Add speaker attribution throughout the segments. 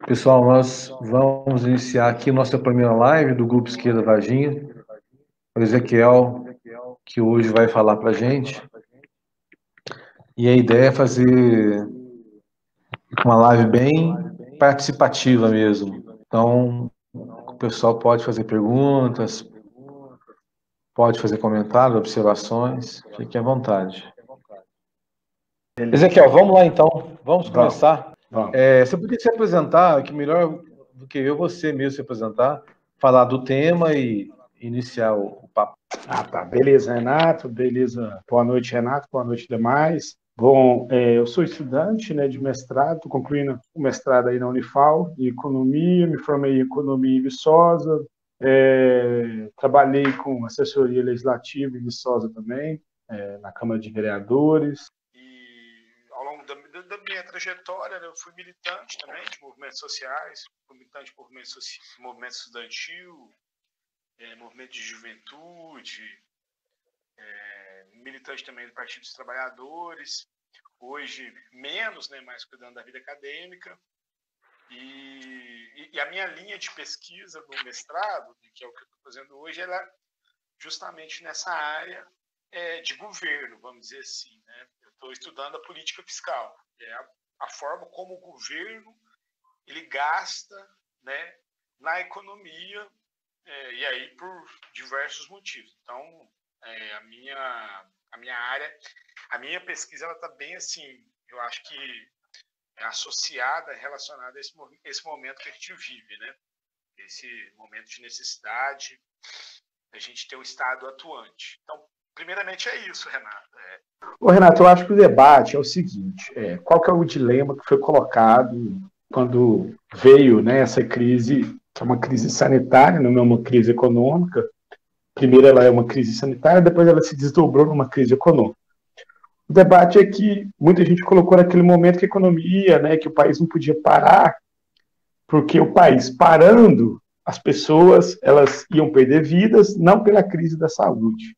Speaker 1: Pessoal, nós vamos iniciar aqui nossa primeira live do Grupo Esquerda Varginha. O Ezequiel, que hoje vai falar para a gente. E a ideia é fazer uma live bem participativa mesmo. Então, o pessoal pode fazer perguntas, pode fazer comentários, observações. Fique à vontade. Ezequiel, vamos lá então. Vamos começar. Você podia se apresentar, que melhor do que eu, você mesmo se apresentar, falar do tema e iniciar o papo.
Speaker 2: Tá. Beleza, Renato. Beleza. Boa noite, Renato. Boa noite, demais. Bom, eu sou estudante, né, de mestrado, estou concluindo o mestrado aí na Unifal, em Economia, me formei em Economia em Viçosa, trabalhei com assessoria legislativa em Viçosa também, na Câmara de Vereadores. E ao longo da minha trajetória, né, eu fui militante também de movimentos sociais, fui militante de movimento estudantil, movimento de juventude, militante também do Partido dos Trabalhadores, hoje menos, né, mais cuidando da vida acadêmica. E a minha linha de pesquisa do mestrado, que é o que eu estou fazendo hoje, ela é justamente nessa área de governo, vamos dizer assim, né? Eu estou estudando a política fiscal, a forma como o governo ele gasta, né, na economia, e aí por diversos motivos. Então, a minha área, a minha pesquisa, ela está bem assim, eu acho que associada, relacionada a esse momento que a gente vive, né? Esse momento de necessidade, a gente ter um Estado atuante. Então, primeiramente é isso, Renato. Ô, Renato, eu acho que o debate é o seguinte, qual que é o dilema que foi colocado quando veio, né, essa crise, que é uma crise sanitária, não é uma crise econômica. Primeiro ela é uma crise sanitária, depois ela se desdobrou numa crise econômica. O debate é que muita gente colocou naquele momento que a economia, né, que o país não podia parar, porque o país parando, as pessoas elas iam perder vidas, não pela crise da saúde,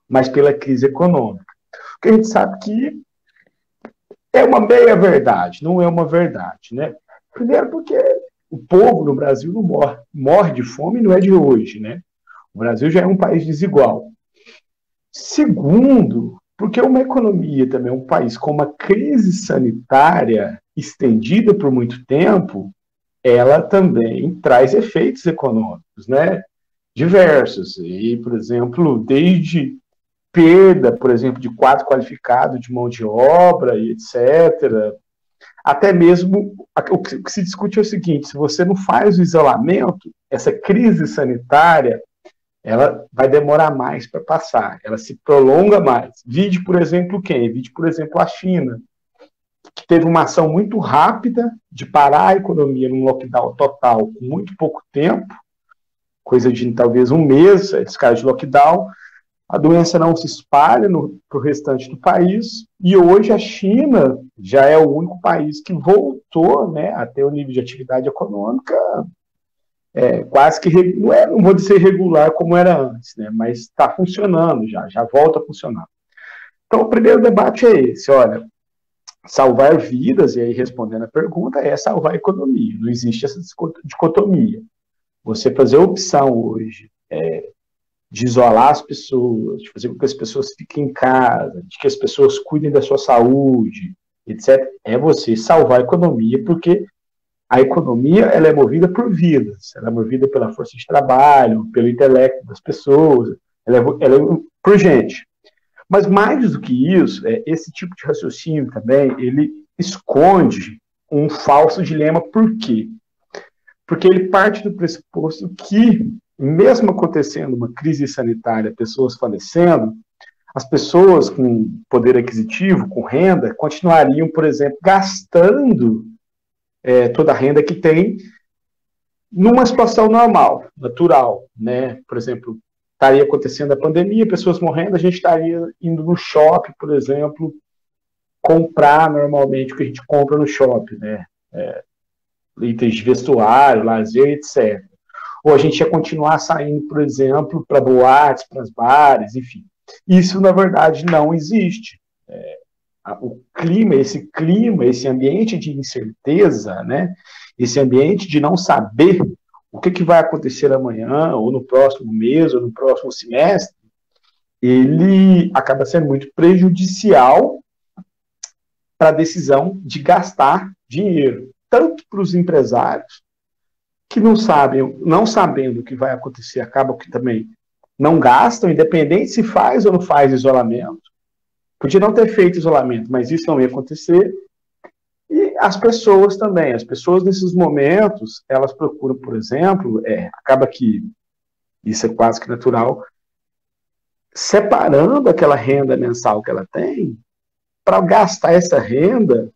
Speaker 2: mas pela crise econômica. Porque a gente sabe que é uma meia-verdade, não é uma verdade, né? Primeiro porque o povo no Brasil não morre de fome, não é de hoje, né? O Brasil já é um país desigual. Segundo, porque uma economia também, um país com uma crise sanitária estendida por muito tempo, ela também traz efeitos econômicos, né? Diversos. E, por exemplo, desde perda, por exemplo, de quadro qualificado de mão de obra e etc., até mesmo o que se discute é o seguinte: se você não faz o isolamento, essa crise sanitária ela vai demorar mais para passar, ela se prolonga mais. Vide, por exemplo, quem? Vide, por exemplo, a China, que teve uma ação muito rápida de parar a economia num lockdown total com muito pouco tempo, coisa de talvez um mês, esse caso de lockdown, a doença não se espalha para o restante do país, e hoje a China já é o único país que voltou, né, a ter um nível de atividade econômica quase que, não vou dizer regular como era antes, né, mas está funcionando já volta a funcionar. Então, o primeiro debate é esse, olha, salvar vidas, e aí respondendo a pergunta, é salvar a economia, não existe essa dicotomia. Você fazer a opção hoje de isolar as pessoas, de fazer com que as pessoas fiquem em casa, de que as pessoas cuidem da sua saúde, etc., é você salvar a economia, porque a economia ela é movida por vidas, ela é movida pela força de trabalho, pelo intelecto das pessoas, ela é por gente. Mas mais do que isso, esse tipo de raciocínio também, ele esconde um falso dilema. Por quê? Porque ele parte do pressuposto que, mesmo acontecendo uma crise sanitária, pessoas falecendo, as pessoas com poder aquisitivo, com renda, continuariam, por exemplo, gastando toda a renda que tem numa situação normal, natural, né? Por exemplo, estaria acontecendo a pandemia, pessoas morrendo, a gente estaria indo no shopping, por exemplo, comprar normalmente o que a gente compra no shopping, né? Itens de vestuário, lazer, etc. Ou a gente ia continuar saindo, por exemplo, para boates, para os bares, enfim. Isso, na verdade, não existe. O clima, esse ambiente de incerteza, né, esse ambiente de não saber o que vai acontecer amanhã, ou no próximo mês, ou no próximo semestre, ele acaba sendo muito prejudicial para a decisão de gastar dinheiro, tanto para os empresários, que não sabendo o que vai acontecer, acabam que também não gastam, independente se faz ou não faz isolamento. Podia não ter feito isolamento, mas isso não ia acontecer. E as pessoas também. As pessoas, nesses momentos, elas procuram, por exemplo, acaba que isso é quase que natural, separando aquela renda mensal que ela tem para gastar essa renda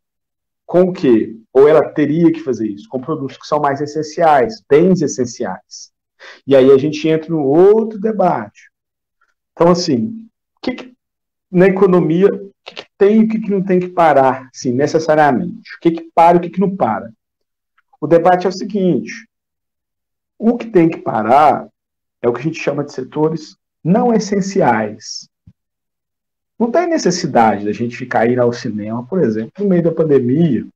Speaker 2: com o quê? Ou ela teria que fazer isso? Com produtos que são mais essenciais, bens essenciais. E aí a gente entra no outro debate. Então, assim, na economia, o que tem e o que não tem que parar, assim, necessariamente? O que para e o que não para? O debate é o seguinte: o que tem que parar é o que a gente chama de setores não essenciais. Não tem necessidade da gente ficar indo ao cinema, por exemplo, no meio da pandemia.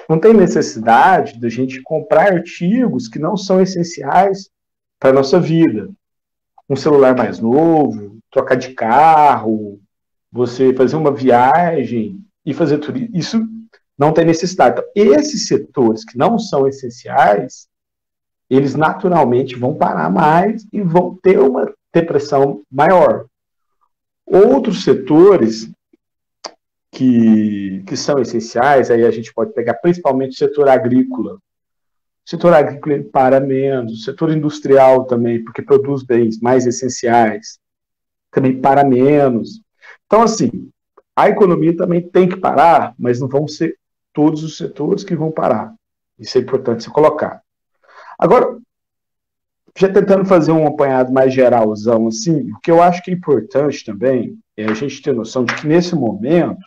Speaker 2: Não tem necessidade da gente comprar artigos que não são essenciais para a nossa vida. Um celular mais novo, trocar de carro, você fazer uma viagem e fazer turismo. Isso não tem necessidade. Então, esses setores que não são essenciais, eles naturalmente vão parar mais e vão ter uma depressão maior. Outros setores que são essenciais, aí a gente pode pegar principalmente o setor agrícola. O setor agrícola ele para menos, o setor industrial também, porque produz bens mais essenciais, também para menos. Então, assim, a economia também tem que parar, mas não vão ser todos os setores que vão parar. Isso é importante se colocar. Agora, já tentando fazer um apanhado mais geralzão, assim, o que eu acho que é importante também é a gente ter noção de que, nesse momento,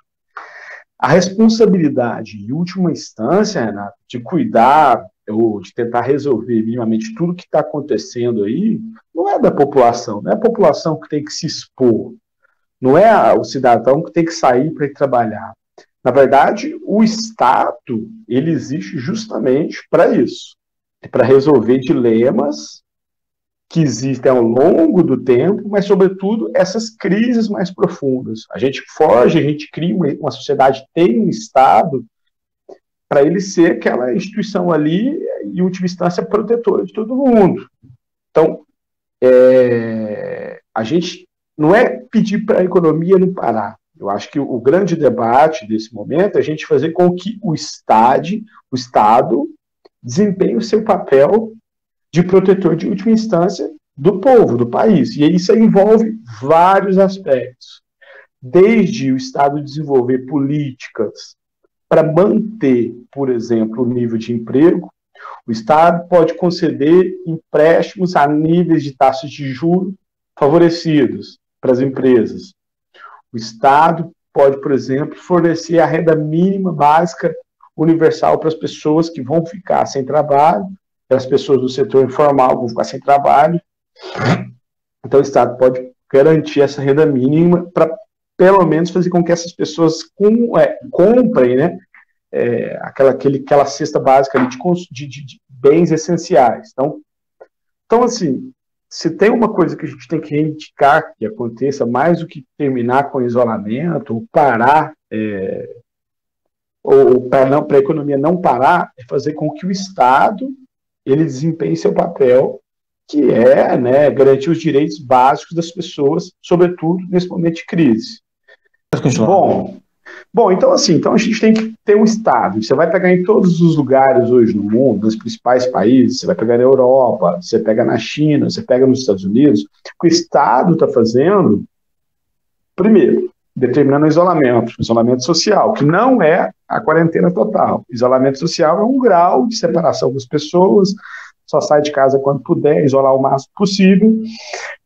Speaker 2: a responsabilidade, em última instância, Renato, de cuidar ou de tentar resolver minimamente tudo que está acontecendo aí, não é da população, não é a população que tem que se expor, não é o cidadão que tem que sair para ir trabalhar. Na verdade, o Estado, ele existe justamente para isso, para resolver dilemas que existem ao longo do tempo, mas, sobretudo, essas crises mais profundas. A gente foge, a gente cria uma sociedade, tem um Estado, para ele ser aquela instituição ali, em última instância, protetora de todo mundo. Então, a gente não é pedir para a economia não parar. Eu acho que o grande debate desse momento é a gente fazer com que o Estado desempenhe o seu papel de protetor de última instância do povo, do país. E isso envolve vários aspectos. Desde o Estado desenvolver políticas para manter, por exemplo, o nível de emprego, o Estado pode conceder empréstimos a níveis de taxas de juros favorecidos para as empresas. O Estado pode, por exemplo, fornecer a renda mínima básica universal para as pessoas que vão ficar sem trabalho, as pessoas do setor informal vão ficar sem trabalho. Então, o Estado pode garantir essa renda mínima para, pelo menos, fazer com que essas pessoas comprem, né, aquela cesta básica ali de bens essenciais. Então, assim, se tem uma coisa que a gente tem que reivindicar que aconteça, mais do que terminar com o isolamento, ou parar, ou para a economia não parar, é fazer com que o Estado ele desempenhe seu papel, que é, né, garantir os direitos básicos das pessoas, sobretudo nesse momento de crise. Bom, então assim, a gente tem que ter um Estado. Você vai pegar em todos os lugares hoje no mundo, nos principais países, você vai pegar na Europa, você pega na China, você pega nos Estados Unidos, o que o Estado está fazendo, primeiro, determinando o isolamento social, que não é a quarentena total. Isolamento social é um grau de separação das pessoas, só sai de casa quando puder, isolar o máximo possível,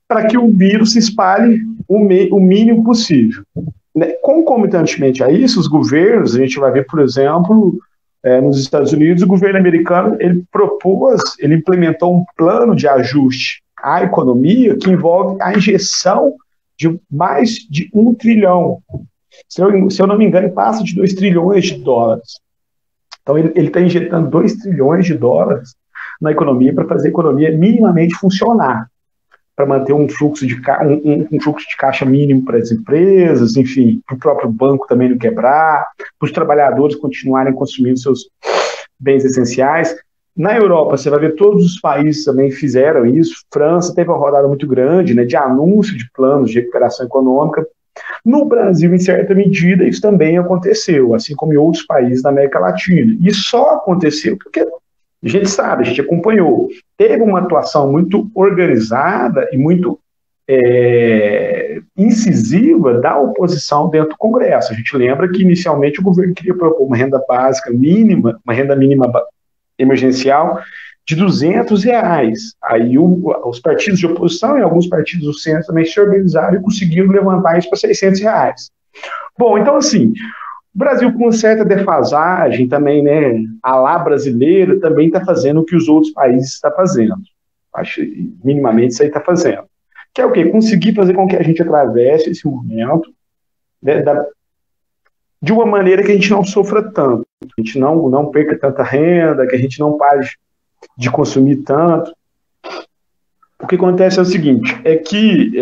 Speaker 2: para que o vírus se espalhe o mínimo possível. Concomitantemente a isso, os governos, a gente vai ver, por exemplo, nos Estados Unidos, o governo americano, ele implementou um plano de ajuste à economia que envolve a injeção de mais de 1 trilhão. Se eu não me engano, passa de 2 trilhões de dólares. Então, ele está injetando 2 trilhões de dólares na economia para fazer a economia minimamente funcionar, para manter um fluxo de caixa mínimo para as empresas, enfim, para o próprio banco também não quebrar, para os trabalhadores continuarem consumindo seus bens essenciais. Na Europa, você vai ver todos os países também fizeram isso. França teve uma rodada muito grande, né, de anúncio de planos de recuperação econômica. No Brasil, em certa medida, isso também aconteceu, assim como em outros países da América Latina. E só aconteceu porque a gente sabe, a gente acompanhou. Teve uma atuação muito organizada e muito incisiva da oposição dentro do Congresso. A gente lembra que, inicialmente, o governo queria propor uma renda básica mínima, uma renda mínima emergencial de R$200. Aí os partidos de oposição e alguns partidos do centro também se organizaram e conseguiram levantar isso para R$600. Bom, então, assim, o Brasil, com uma certa defasagem também, né, a lá brasileira, também está fazendo o que os outros países estão fazendo. Acho que minimamente isso aí está fazendo. Que é o quê? Conseguir fazer com que a gente atravesse esse momento, né, de uma maneira que a gente não sofra tanto, que a gente não perca tanta renda, que a gente não pare de consumir tanto. O que acontece é o seguinte, é que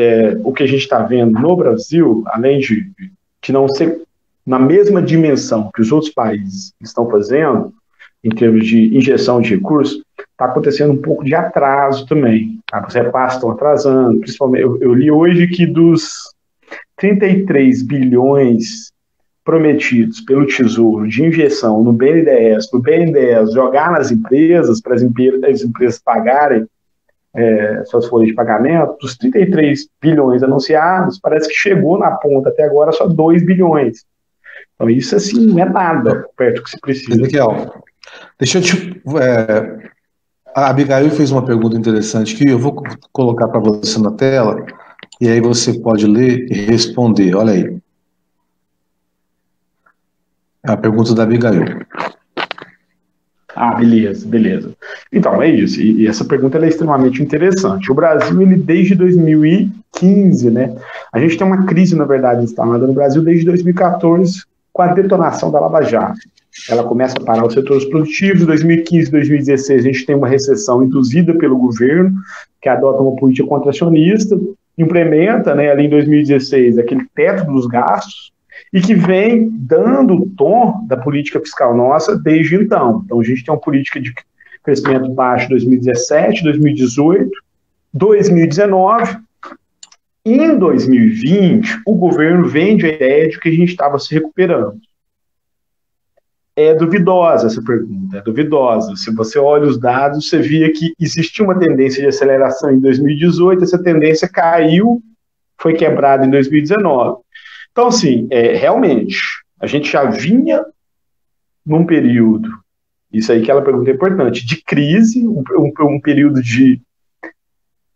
Speaker 2: o que a gente está vendo no Brasil, além de não ser na mesma dimensão que os outros países estão fazendo, em termos de injeção de recursos, está acontecendo um pouco de atraso também. Os repasses estão atrasando, principalmente, eu li hoje que dos 33 bilhões prometidos pelo Tesouro de injeção no BNDES, para o BNDES jogar nas empresas, para as empresas pagarem suas folhas de pagamento, dos 33 bilhões anunciados, parece que chegou na ponta até agora só 2 bilhões. Então isso, assim, não é nada perto do que se precisa.
Speaker 1: Ezequiel, deixa eu te... a Abigail fez uma pergunta interessante que eu vou colocar para você na tela, e aí você pode ler e responder. Olha aí. É a pergunta da Abigail.
Speaker 2: Beleza. Então, é isso. E essa pergunta é extremamente interessante. O Brasil, ele desde 2015, né? A gente tem uma crise, na verdade, instalada no Brasil desde 2014, com a detonação da Lava Jato. Ela começa a parar os setores produtivos. Em 2015, 2016, a gente tem uma recessão induzida pelo governo, que adota uma política contracionista, implementa, né, ali em 2016, aquele teto dos gastos, e que vem dando o tom da política fiscal nossa desde então. Então, a gente tem uma política de crescimento baixo em 2017, 2018, 2019. Em 2020, o governo vende a ideia de que a gente estava se recuperando. É duvidosa essa pergunta, é duvidosa. Se você olha os dados, você via que existia uma tendência de aceleração em 2018, essa tendência caiu, foi quebrada em 2019. Então, assim, realmente, a gente já vinha num período, isso aí que ela pergunta é importante, de crise, um período de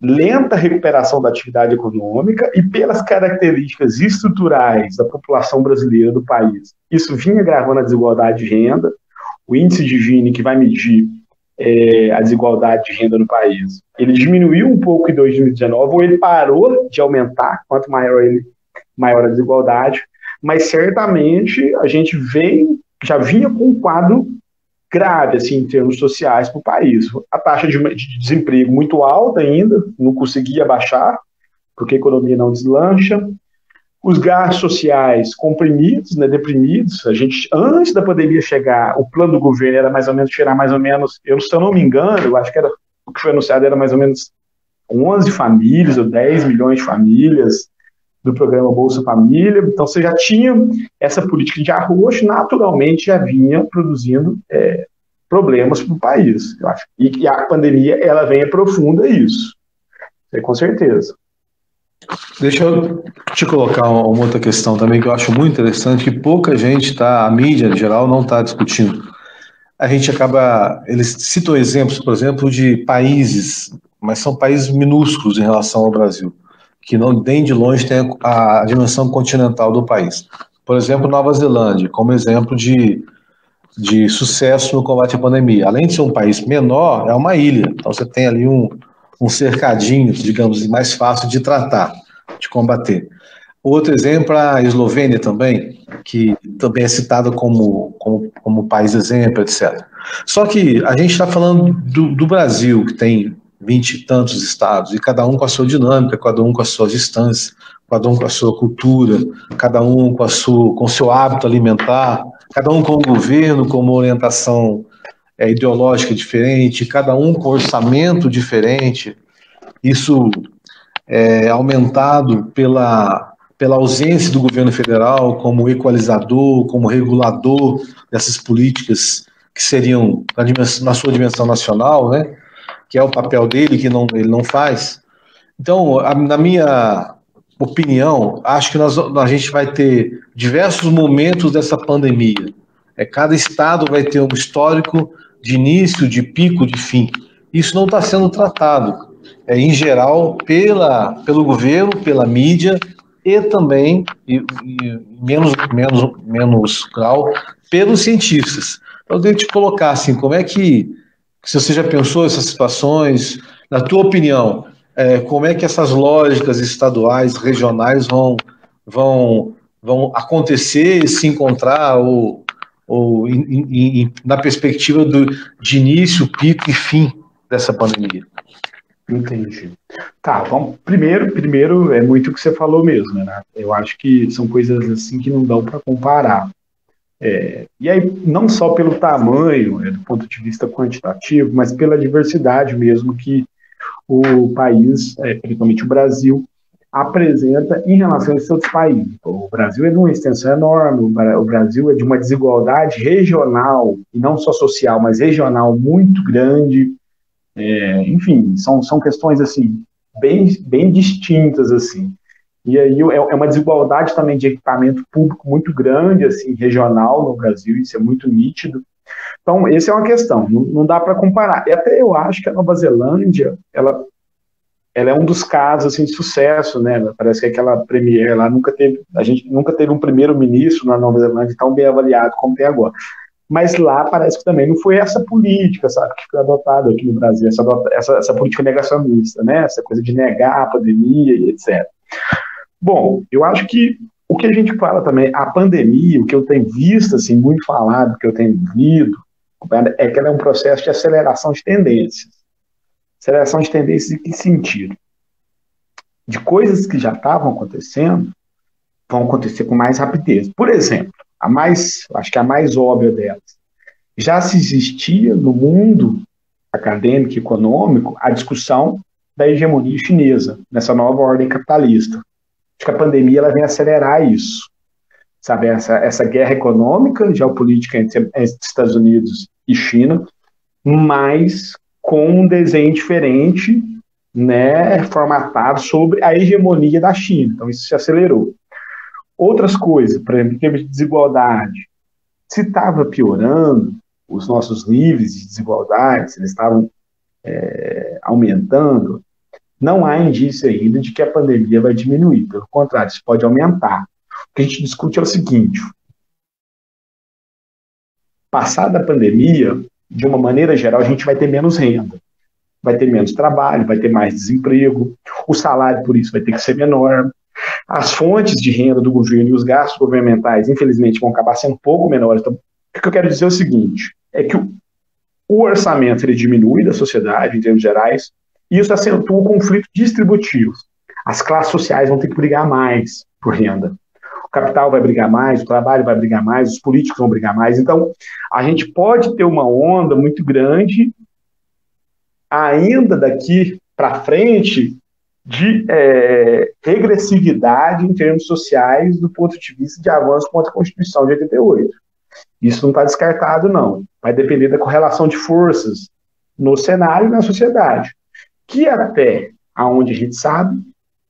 Speaker 2: lenta recuperação da atividade econômica, e pelas características estruturais da população brasileira do país, isso vinha agravando a desigualdade de renda. O índice de Gini, que vai medir a desigualdade de renda no país, ele diminuiu um pouco em 2019, ou ele parou de aumentar, quanto maior a desigualdade, mas certamente a gente já vinha com um quadro grave, assim, em termos sociais para o país. A taxa de desemprego muito alta ainda, não conseguia baixar, porque a economia não deslancha. Os gastos sociais comprimidos, né, deprimidos. A gente, antes da pandemia chegar, o plano do governo era mais ou menos tirar mais ou menos, se eu não me engano, eu acho que o que foi anunciado era mais ou menos 11 famílias ou 10 milhões de famílias do programa Bolsa Família. Então, você já tinha essa política de arroxo, naturalmente já vinha produzindo problemas para o país, eu acho. E a pandemia, ela vem e aprofunda isso. Com certeza.
Speaker 1: Deixa eu te colocar uma outra questão também que eu acho muito interessante, que pouca gente a mídia em geral não está discutindo. A gente eles citam exemplos, por exemplo, de países, mas são países minúsculos em relação ao Brasil, que nem de longe tem a dimensão continental do país. Por exemplo, Nova Zelândia, como exemplo de sucesso no combate à pandemia. Além de ser um país menor, é uma ilha, então você tem ali um cercadinho, digamos, mais fácil de tratar, de combater. Outro exemplo, a Eslovênia também, que também é citada como país exemplo, etc. Só que a gente está falando do Brasil, que tem 20 e tantos estados, e cada um com a sua dinâmica, cada um com as suas distâncias, cada um com a sua cultura, cada um com o seu hábito alimentar, cada um com um governo, com uma orientação ideológica diferente, cada um com orçamento diferente. Isso é aumentado pela ausência do governo federal como equalizador, como regulador dessas políticas que seriam na sua dimensão nacional, né? Que é o papel dele, que ele não faz. Então, na minha opinião, acho que a gente vai ter diversos momentos dessa pandemia. Cada estado vai ter um histórico de início, de pico, de fim. Isso não está sendo tratado, em geral, pelo governo, pela mídia e também, menos grau, pelos cientistas. Então, eu devo te colocar assim, como é que, se você já pensou essas situações, na tua opinião, como é que essas lógicas estaduais, regionais vão acontecer, se encontrar, ou na perspectiva de início, pico e fim dessa pandemia?
Speaker 2: Entendi. Tá, vamos. Primeiro é muito o que você falou mesmo, né? Eu acho que são coisas assim que não dão para comparar. E aí, não só pelo tamanho, do ponto de vista quantitativo, mas pela diversidade mesmo que o país, principalmente o Brasil, apresenta em relação aos outros países. O Brasil é de uma extensão enorme, o Brasil é de uma desigualdade regional, e não só social, mas regional muito grande. Enfim, são questões assim bem distintas assim. E aí é uma desigualdade também de equipamento público muito grande assim, regional no Brasil, isso é muito nítido. Então, essa é uma questão, não dá para comparar. E até eu acho que a Nova Zelândia, ela é um dos casos assim, de sucesso, né? Parece que aquela premier lá a gente nunca teve um primeiro-ministro na Nova Zelândia tão bem avaliado como tem agora. Mas lá parece que também não foi essa política, sabe, que foi adotada aqui no Brasil, essa política negacionista, né? Essa coisa de negar a pandemia e etc. Bom, eu acho que o que a gente fala também, a pandemia, o que eu tenho visto, assim, muito falado, o que eu tenho lido, é que ela é um processo de aceleração de tendências. Aceleração de tendências em que sentido? De coisas que já estavam acontecendo, vão acontecer com mais rapidez. Por exemplo, acho que a mais óbvia delas, já se existia no mundo acadêmico e econômico a discussão da hegemonia chinesa, nessa nova ordem capitalista. Acho que a pandemia ela vem acelerar isso. Sabe, essa guerra econômica, geopolítica entre Estados Unidos e China, mas com um desenho diferente, né, formatado sobre a hegemonia da China. Então, isso se acelerou. Outras coisas, por exemplo, em termos de desigualdade, se estava piorando, os nossos níveis de desigualdade, se eles estavam aumentando, não há indício ainda de que a pandemia vai diminuir. Pelo contrário, isso pode aumentar. O que a gente discute é o seguinte: passada a pandemia, de uma maneira geral, a gente vai ter menos renda, vai ter menos trabalho, vai ter mais desemprego, o salário, por isso, vai ter que ser menor, as fontes de renda do governo e os gastos governamentais, infelizmente, vão acabar sendo um pouco menores. Então, o que eu quero dizer é o seguinte, é que o orçamento ele diminui da sociedade, em termos gerais, e isso acentua o conflito distributivo. As classes sociais vão ter que brigar mais por renda. O capital vai brigar mais, o trabalho vai brigar mais, os políticos vão brigar mais. Então, a gente pode ter uma onda muito grande, ainda daqui para frente, de regressividade em termos sociais do ponto de vista de avanço contra a Constituição de 88. Isso não está descartado, não. Vai depender da correlação de forças no cenário e na sociedade, que até aonde a gente sabe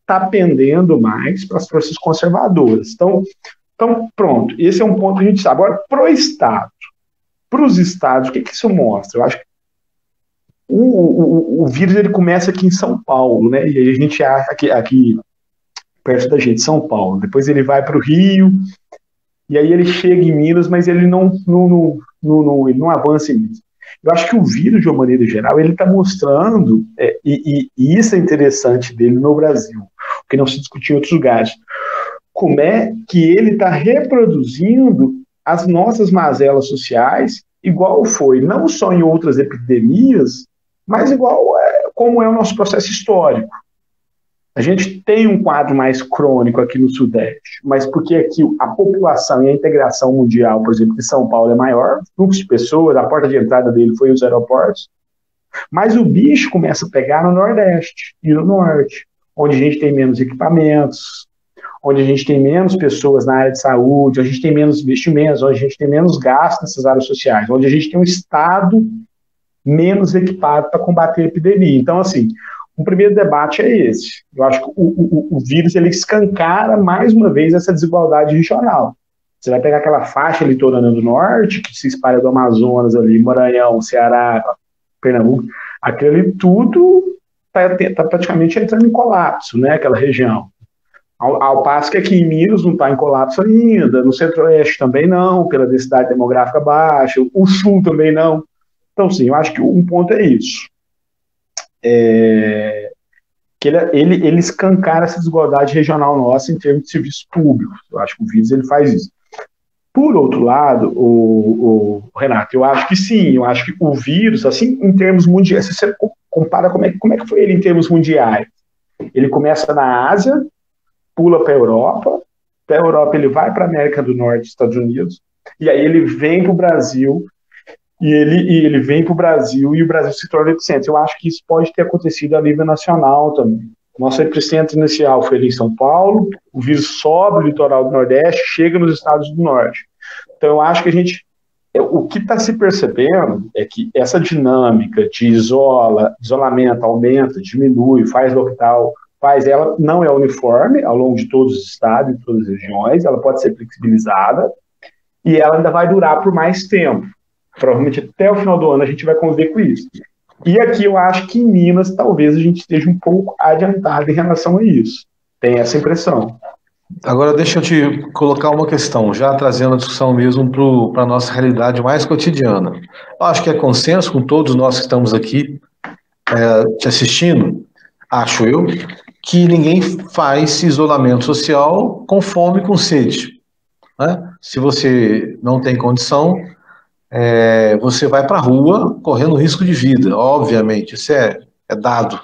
Speaker 2: está pendendo mais para as forças conservadoras. Então, pronto, esse é um ponto que a gente sabe. Agora, para os estados, o que isso mostra? Eu acho que o vírus ele começa aqui em São Paulo, né? E aí a gente acha aqui perto da gente, São Paulo. Depois ele vai para o Rio, e aí ele chega em Minas, mas ele não avança em Minas. Eu acho que o vírus, de uma maneira geral, ele está mostrando, e isso é interessante dele no Brasil, que não se discutia em outros lugares, como é que ele está reproduzindo as nossas mazelas sociais, igual foi, não só em outras epidemias, mas igual como é o nosso processo histórico. A gente tem um quadro mais crônico aqui no Sudeste, mas porque aqui a população e a integração mundial, por exemplo, de São Paulo é maior, o fluxo de pessoas, a porta de entrada dele foi os aeroportos, mas o bicho começa a pegar no Nordeste e no Norte, onde a gente tem menos equipamentos, onde a gente tem menos pessoas na área de saúde, onde a gente tem menos investimentos, onde a gente tem menos gastos nessas áreas sociais, onde a gente tem um Estado menos equipado para combater a epidemia. Então, assim, o primeiro debate é esse. Eu acho que o vírus ele escancara mais uma vez essa desigualdade regional. Você vai pegar aquela faixa litorânea do norte, que se espalha do Amazonas ali, Maranhão, Ceará, Pernambuco, aquilo ali tudo está praticamente entrando em colapso, né, aquela região. Ao passo que aqui em Minas não está em colapso ainda, no Centro-Oeste também não, pela densidade demográfica baixa, o Sul também não. Então, sim, eu acho que um ponto é isso. Que ele escancara essa desigualdade regional nossa em termos de serviços públicos. Eu acho que o vírus ele faz isso. Por outro lado, o Renato, eu acho que sim, eu acho que o vírus, assim, em termos mundiais, se você compara como é que foi ele em termos mundiais, ele começa na Ásia, pula para a Europa, da Europa ele vai para a América do Norte, Estados Unidos, e aí ele vem para o Brasil, e ele vem para o Brasil, e o Brasil se torna epicentro. Eu acho que isso pode ter acontecido a nível nacional também. Nosso epicentro inicial foi ali em São Paulo, o vírus sobe o litoral do Nordeste, chega nos estados do Norte. Então eu acho que o que está se percebendo é que essa dinâmica de isolamento aumenta, diminui, faz lockdown, ela não é uniforme ao longo de todos os estados e todas as regiões, ela pode ser flexibilizada e ela ainda vai durar por mais tempo. Provavelmente até o final do ano a gente vai conviver com isso. E aqui eu acho que em Minas talvez a gente esteja um pouco adiantado em relação a isso. Tem essa impressão.
Speaker 1: Agora deixa eu te colocar uma questão, já trazendo a discussão mesmo para a nossa realidade mais cotidiana. Eu acho que é consenso com todos nós que estamos aqui te assistindo, acho eu, que ninguém faz isolamento social com fome e com sede, né? Se você não tem condição, você vai para a rua correndo risco de vida, obviamente, isso é dado.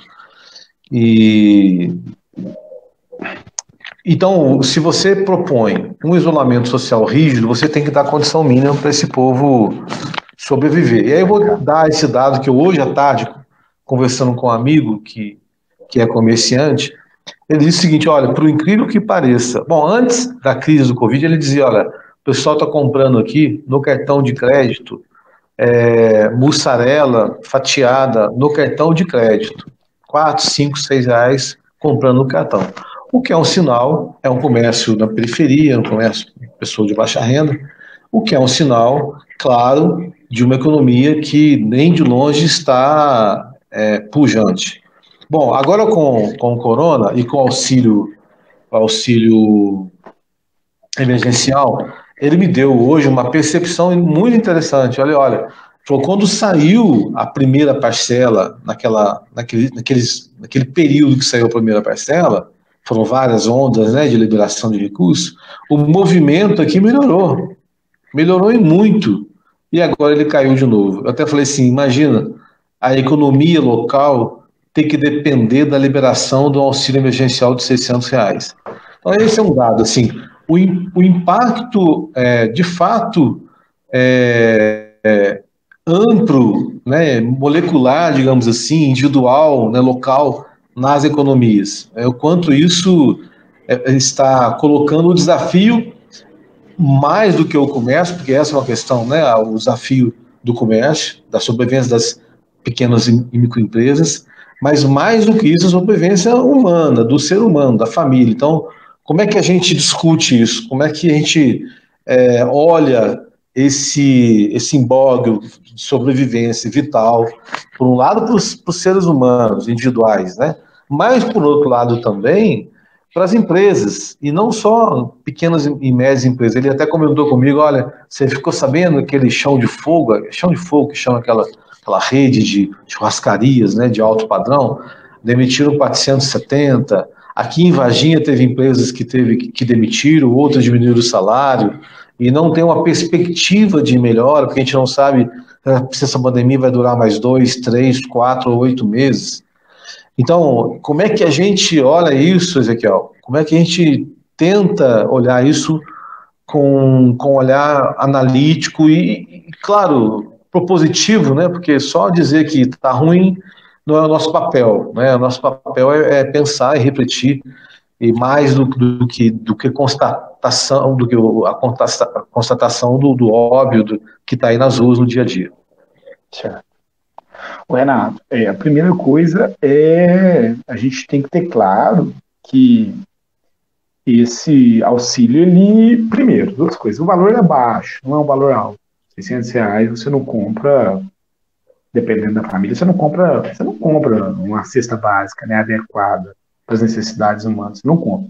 Speaker 1: Então, se você propõe um isolamento social rígido, você tem que dar condição mínima para esse povo sobreviver. E aí eu vou dar esse dado que eu hoje à tarde, conversando com um amigo que é comerciante, ele disse o seguinte, olha, por incrível que pareça, bom, antes da crise do Covid, ele dizia, olha, o pessoal está comprando aqui no cartão de crédito mussarela fatiada no cartão de crédito, 4, 5, 6 reais comprando no cartão. O que é um sinal, é um comércio na periferia, um comércio de pessoa de baixa renda, o que é um sinal, claro, de uma economia que nem de longe está pujante. Bom, agora com o corona e com o auxílio emergencial, ele me deu hoje uma percepção muito interessante. Olha, quando saiu a primeira parcela, naquele período que saiu a primeira parcela, foram várias ondas, né, de liberação de recursos, o movimento aqui melhorou e muito, e agora ele caiu de novo. Eu até falei assim, imagina, a economia local ter que depender da liberação do auxílio emergencial de R$600. Então esse é um dado, assim, o impacto, de fato, amplo, né, molecular, digamos assim, individual, né, local, nas economias. O quanto isso está colocando o desafio mais do que o comércio, porque essa é uma questão, né, o desafio do comércio, da sobrevivência das pequenas e microempresas, mas mais do que isso, a sobrevivência humana, do ser humano, da família. Então, como é que a gente discute isso? Como é que a gente olha esse imbróglio de sobrevivência vital, por um lado, para os seres humanos individuais, né? Mas, por outro lado, também para as empresas, e não só pequenas e médias empresas. Ele até comentou comigo, olha, você ficou sabendo aquele chão de fogo que chama aquela rede de churrascarias, né, de alto padrão, demitiram 470, Aqui em Varginha teve empresas que demitiram, outras diminuíram o salário, e não tem uma perspectiva de melhora, porque a gente não sabe se essa pandemia vai durar mais 2, 3, 4 ou 8 meses. Então, como é que a gente olha isso, Ezequiel? Como é que a gente tenta olhar isso com um olhar analítico e, claro, propositivo, né? Porque só dizer que está ruim não é o nosso papel, né? O nosso papel é pensar e refletir, e mais do que constatação, a constatação do óbvio que está aí nas ruas no dia a dia.
Speaker 2: Certo. Renato, a primeira coisa é a gente tem que ter claro que esse auxílio, ele, primeiro, duas coisas, o valor é baixo, não é um valor alto. R$600 você não compra, dependendo da família, você não compra uma cesta básica, né, adequada para as necessidades humanas, você não compra.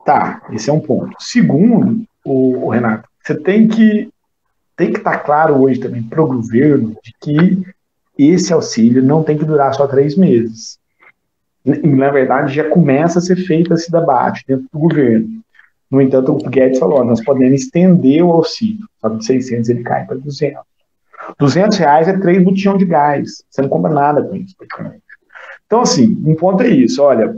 Speaker 2: Tá, esse é um ponto. Segundo, o Renato, você tem que estar claro hoje também para o governo de que esse auxílio não tem que durar só 3 meses. Na verdade, já começa a ser feito esse debate dentro do governo. No entanto, o Guedes falou, nós podemos estender o auxílio, só que de 600 ele cai para 200. R$200 é 3 botijão de gás, você não compra nada com isso, praticamente. Então, assim, um ponto é isso, olha,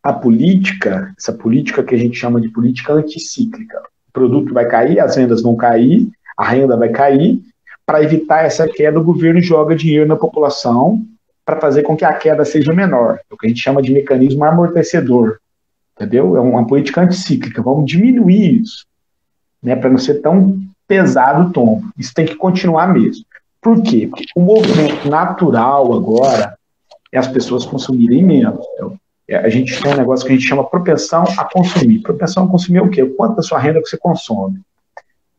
Speaker 2: a política, essa política que a gente chama de política anticíclica, o produto vai cair, as vendas vão cair, a renda vai cair, para evitar essa queda, o governo joga dinheiro na população para fazer com que a queda seja menor, é o que a gente chama de mecanismo amortecedor, entendeu? É uma política anticíclica, vamos diminuir isso, né, para não ser tão pesado o tombo. Isso tem que continuar mesmo. Por quê? Porque o movimento natural agora é as pessoas consumirem menos. A gente tem um negócio que a gente chama propensão a consumir. Propensão a consumir é o quê? O quanto da sua renda você consome.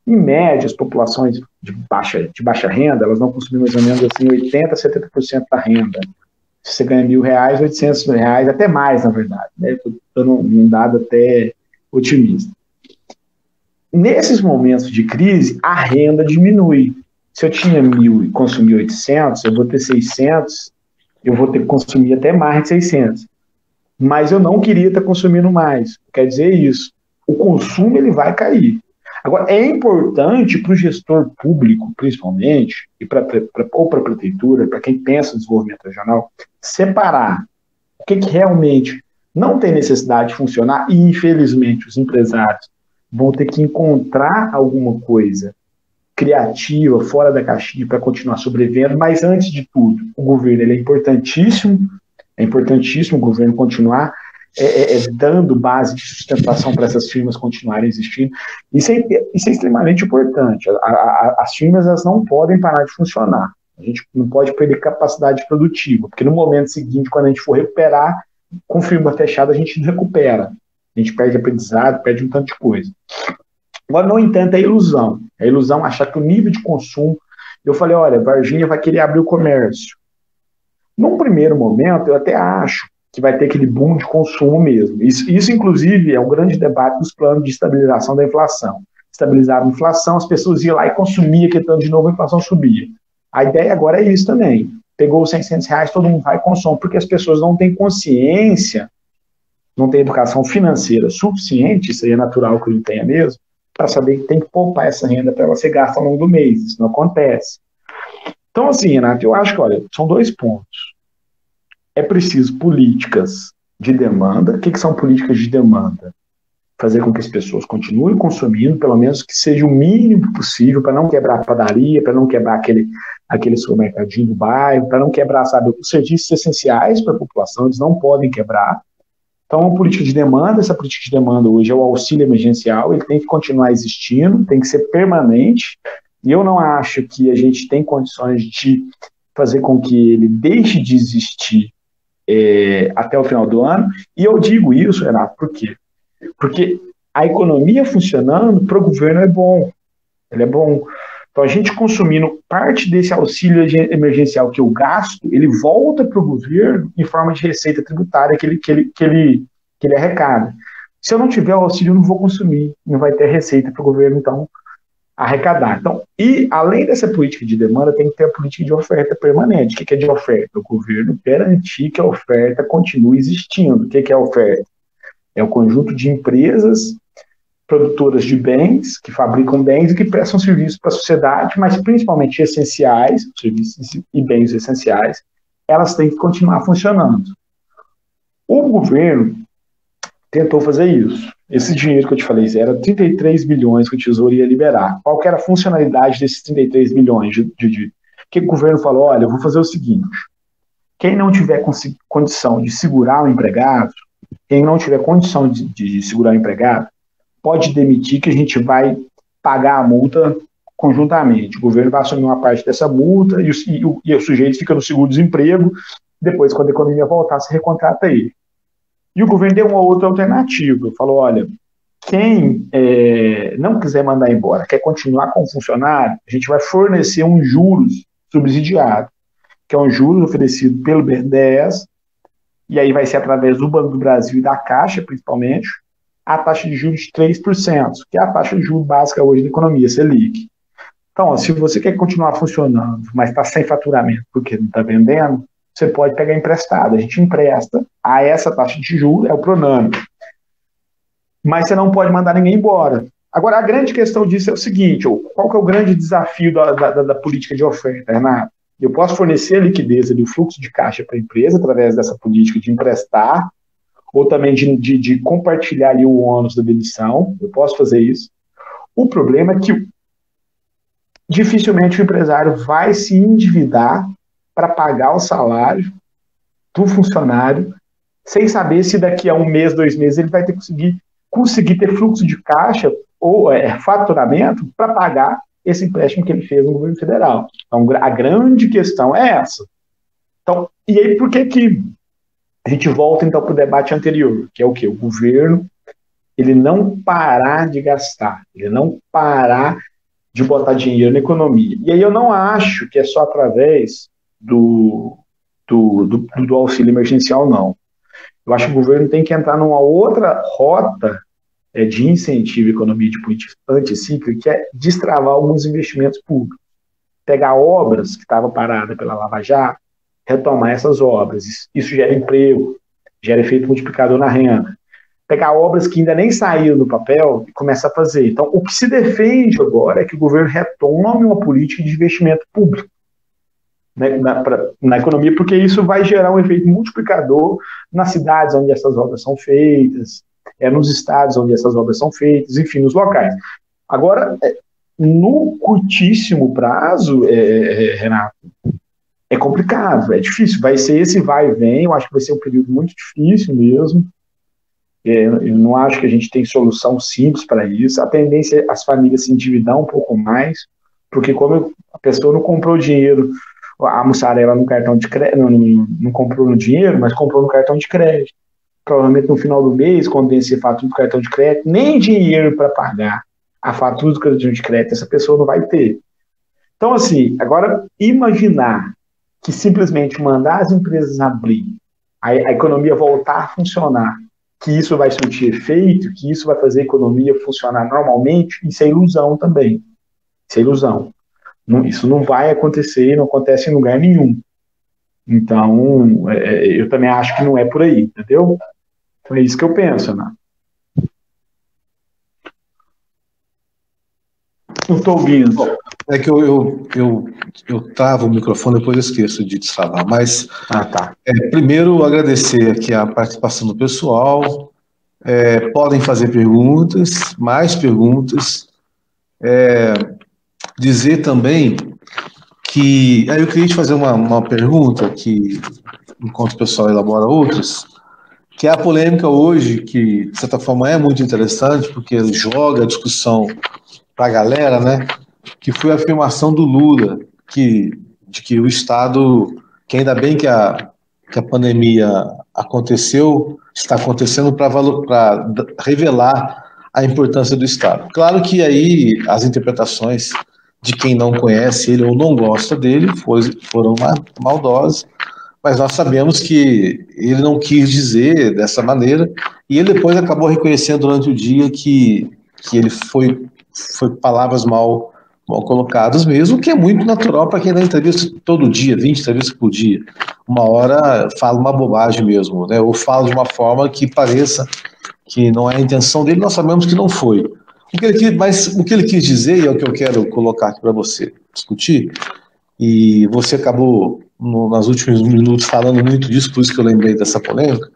Speaker 2: Em média, as populações de baixa renda, elas vão consumir mais ou menos assim 80% a 70% da renda. Se você ganha R$1.000, R$800, até mais, na verdade. Estou dando um dado até otimista. Nesses momentos de crise, a renda diminui. Se eu tinha 1.000 e consumi 800, eu vou ter 600, eu vou ter que consumir até mais de 600. Mas eu não queria estar consumindo mais. Quer dizer isso. O consumo ele vai cair. Agora, é importante para o gestor público, principalmente, ou para a prefeitura, para quem pensa em desenvolvimento regional, separar o que realmente não tem necessidade de funcionar e, infelizmente, os empresários vão ter que encontrar alguma coisa criativa, fora da caixinha, para continuar sobrevivendo, mas, antes de tudo, o governo ele é importantíssimo o governo continuar dando base de sustentação para essas firmas continuarem existindo. Isso é extremamente importante. As firmas elas não podem parar de funcionar. A gente não pode perder capacidade produtiva, porque no momento seguinte, quando a gente for recuperar, com firma fechada, a gente não recupera. A gente perde aprendizado, perde um tanto de coisa. Agora, no entanto, é ilusão. É ilusão achar que o nível de consumo... Eu falei, olha, Varginha vai querer abrir o comércio. Num primeiro momento, eu até acho que vai ter aquele boom de consumo mesmo. Isso, inclusive, é um grande debate dos planos de estabilização da inflação. Estabilizava a inflação, as pessoas iam lá e consumiam, que tanto de novo a inflação subia. A ideia agora é isso também. Pegou os R$600, todo mundo vai e consome, porque as pessoas não têm consciência, não têm educação financeira suficiente, isso aí é natural que ele tenha mesmo, para saber que tem que poupar essa renda para ela ser gasta ao longo do mês. Isso não acontece. Então, assim, Renato, eu acho que, olha, são 2 pontos. É preciso políticas de demanda. O que são políticas de demanda? Fazer com que as pessoas continuem consumindo, pelo menos que seja o mínimo possível, para não quebrar a padaria, para não quebrar aquele supermercadinho do bairro, para não quebrar, sabe, os serviços essenciais para a população, eles não podem quebrar. Então, uma política de demanda, essa política de demanda hoje é o auxílio emergencial, ele tem que continuar existindo, tem que ser permanente, e eu não acho que a gente tem condições de fazer com que ele deixe de existir até o final do ano. E eu digo isso, Renato, por quê? Porque a economia funcionando para o governo é bom. Ele é bom. Então, a gente consumindo parte desse auxílio emergencial que eu gasto, ele volta para o governo em forma de receita tributária que ele arrecada. Se eu não tiver o auxílio, eu não vou consumir. Não vai ter receita para o governo, então arrecadar. Então, e além dessa política de demanda, tem que ter a política de oferta permanente. O que é de oferta? O governo garantir que a oferta continue existindo. O que é a oferta? É o conjunto de empresas produtoras de bens, que fabricam bens e que prestam serviços para a sociedade, mas principalmente essenciais, serviços e bens essenciais, elas têm que continuar funcionando. O governo tentou fazer isso. Esse dinheiro que eu te falei, era 33 bilhões que o Tesouro ia liberar. Qual que era a funcionalidade desses 33 bilhões? Que o governo falou, olha, eu vou fazer o seguinte, quem não tiver condição de segurar o empregado, quem não tiver condição de segurar o empregado, pode demitir que a gente vai pagar a multa conjuntamente. O governo vai assumir uma parte dessa multa e o sujeito fica no seguro-desemprego, depois, quando a economia voltar, se recontrata ele. E o governo deu uma outra alternativa, falou, olha, quem não quiser mandar embora, quer continuar com o funcionário, a gente vai fornecer um juros subsidiado, que é um juros oferecido pelo BNDES, e aí vai ser através do Banco do Brasil e da Caixa, principalmente, a taxa de juros de 3%, que é a taxa de juros básica hoje da economia, Selic. Então, ó, se você quer continuar funcionando, mas está sem faturamento porque não está vendendo, você pode pegar emprestado. A gente empresta a essa taxa de juros, é o Pronampe. Mas você não pode mandar ninguém embora. Agora, a grande questão disso é o seguinte, qual que é o grande desafio da política de oferta, Renato? Eu posso fornecer a liquidez ali, o fluxo de caixa para a empresa através dessa política de emprestar, ou também de compartilhar ali o ônus da demissão, eu posso fazer isso. O problema é que dificilmente o empresário vai se endividar para pagar o salário do funcionário, sem saber se daqui a 1 mês, 2 meses, ele vai ter que conseguir ter fluxo de caixa ou faturamento para pagar esse empréstimo que ele fez no governo federal. Então, a grande questão é essa. Então, e aí, por que a gente volta, então, para o debate anterior, que é o quê? O governo, ele não parar de gastar, ele não parar de botar dinheiro na economia. E aí eu não acho que é só através do auxílio emergencial, não. Eu acho que o governo tem que entrar numa outra rota de incentivo à economia de política anticíclica, que é destravar alguns investimentos públicos. Pegar obras que estavam paradas pela Lava Jato, retomar essas obras. Isso gera emprego, gera efeito multiplicador na renda. Pegar obras que ainda nem saíram do papel e começar a fazer. Então, o que se defende agora é que o governo retome uma política de investimento público na economia, porque isso vai gerar um efeito multiplicador nas cidades onde essas obras são feitas, nos estados onde essas obras são feitas, enfim, nos locais. Agora, no curtíssimo prazo, Renato, é complicado, é difícil, vai ser esse vai e vem, eu acho que vai ser um período muito difícil mesmo, eu não acho que a gente tem solução simples para isso, a tendência é as famílias se endividar um pouco mais, porque como a pessoa não comprou dinheiro, a mussarela no cartão de crédito, não comprou no dinheiro, mas comprou no cartão de crédito, provavelmente no final do mês, quando vencer a fatura do cartão de crédito, nem dinheiro para pagar a fatura do cartão de crédito essa pessoa não vai ter. Então, assim, agora imaginar que simplesmente mandar as empresas abrir, a economia voltar a funcionar, que isso vai surtir efeito, que isso vai fazer a economia funcionar normalmente, isso é ilusão também. Isso é ilusão. Isso não vai acontecer, não acontece em lugar nenhum. Então, eu também acho que não é por aí, entendeu? Então é isso que eu penso, né? Não estou ouvindo.
Speaker 1: É que eu travo o microfone, depois eu esqueço de destravar. Mas,
Speaker 2: tá.
Speaker 1: Primeiro, agradecer aqui a participação do pessoal. Podem fazer perguntas, mais perguntas. Dizer também que... Aí eu queria te fazer uma pergunta, que, enquanto o pessoal elabora outras, que é a polêmica hoje, que, de certa forma, é muito interessante, porque joga a discussão para a galera, né? Que foi a afirmação do Lula, de que o Estado, que ainda bem que a pandemia está acontecendo para revelar a importância do Estado. Claro que aí as interpretações de quem não conhece ele ou não gosta dele foram maldosas, mas nós sabemos que ele não quis dizer dessa maneira, e ele depois acabou reconhecendo durante o dia que ele foi palavras mal mal colocadas mesmo, que é muito natural para quem dá entrevista todo dia, 20 entrevistas por dia. Uma hora fala uma bobagem mesmo, né? Ou fala de uma forma que pareça que não é a intenção dele, nós sabemos que não foi. Mas o que ele quis dizer, e é o que eu quero colocar aqui para você discutir, e você acabou, nos últimos minutos, falando muito disso, por isso que eu lembrei dessa polêmica,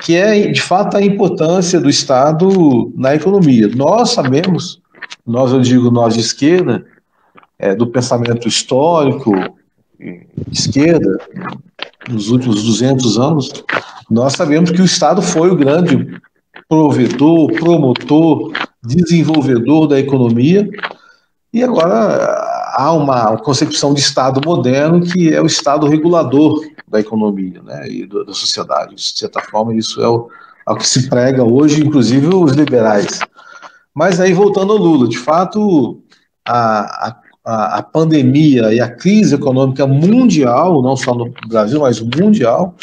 Speaker 1: que é, de fato, a importância do Estado na economia. Nós sabemos, eu digo nós de esquerda, do pensamento histórico, de esquerda, nos últimos 200 anos, nós sabemos que o Estado foi o grande provedor, promotor, desenvolvedor da economia, e agora há uma concepção de Estado moderno que é o Estado regulador da economia, né, e da sociedade. De certa forma, isso é o que se prega hoje, inclusive os liberais. Mas aí, voltando ao Lula, de fato, a pandemia e a crise econômica mundial, não só no Brasil, mas mundial,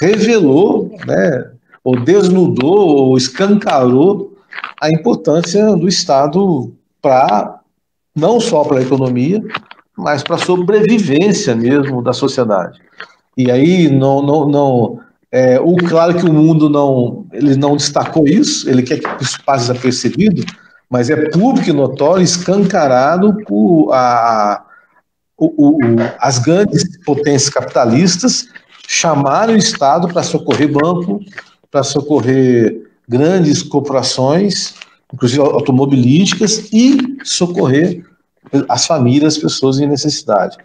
Speaker 1: revelou, né, ou desnudou, ou escancarou a importância do Estado não só para a economia, mas para a sobrevivência mesmo da sociedade. E aí, claro que o mundo ele não destacou isso, ele quer que isso passe desapercebido, mas é público e notório, escancarado por as grandes potências capitalistas chamaram o Estado para socorrer banco, para socorrer grandes corporações, inclusive automobilísticas, e socorrer as famílias, as pessoas em necessidade.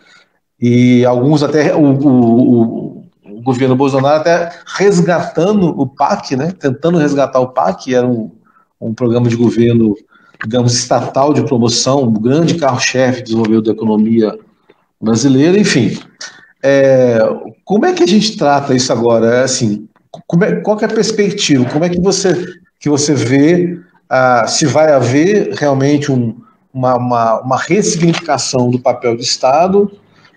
Speaker 1: E alguns até, o governo Bolsonaro até resgatando o PAC, né, tentando resgatar o PAC, que era um programa de governo, digamos, estatal de promoção, um grande carro-chefe desenvolveu da economia brasileira, enfim. Como é que a gente trata isso agora? Assim, qual que é a perspectiva? Como é que você vê se vai haver realmente uma ressignificação do papel do Estado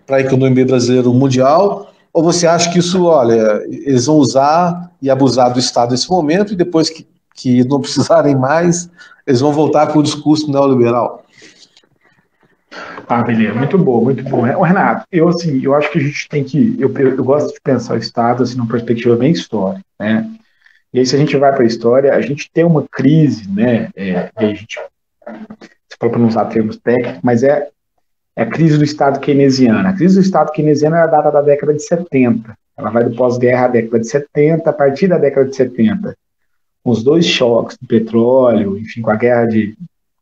Speaker 1: para a economia brasileira mundial? Ou você acha que isso, olha, eles vão usar e abusar do Estado nesse momento e depois que não precisarem mais, eles vão voltar com o discurso neoliberal?
Speaker 2: Beleza, muito bom, muito bom. Renato, eu acho que a gente tem que, eu gosto de pensar o Estado assim, numa perspectiva bem histórica, né? E aí, se a gente vai para a história, a gente tem uma crise, né? E a gente, você falou para não usar termos técnicos, mas é a crise do Estado keynesiano. A crise do Estado keynesiano é a data da década de 70. Ela vai do pós-guerra à década de 70, a partir da década de 70, com os dois choques do petróleo, enfim,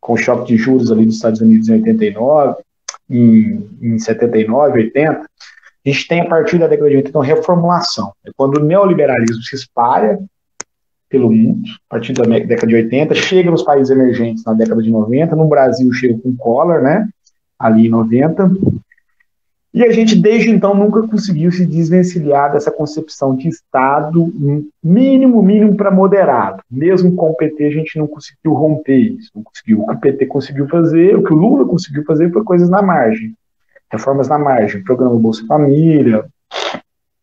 Speaker 2: com o choque de juros ali dos Estados Unidos em 89, em 79, 80, a gente tem a partir da década de 80 uma reformulação. É quando o neoliberalismo se espalha pelo mundo, a partir da década de 80, chega nos países emergentes na década de 90, no Brasil chega com Collor, né, ali em 90, e a gente desde então nunca conseguiu se desvencilhar dessa concepção de Estado mínimo para moderado. Mesmo com o PT a gente não conseguiu romper isso, não conseguiu. O que o PT conseguiu fazer, o que o Lula conseguiu fazer foi coisas na margem, reformas na margem, programa Bolsa Família,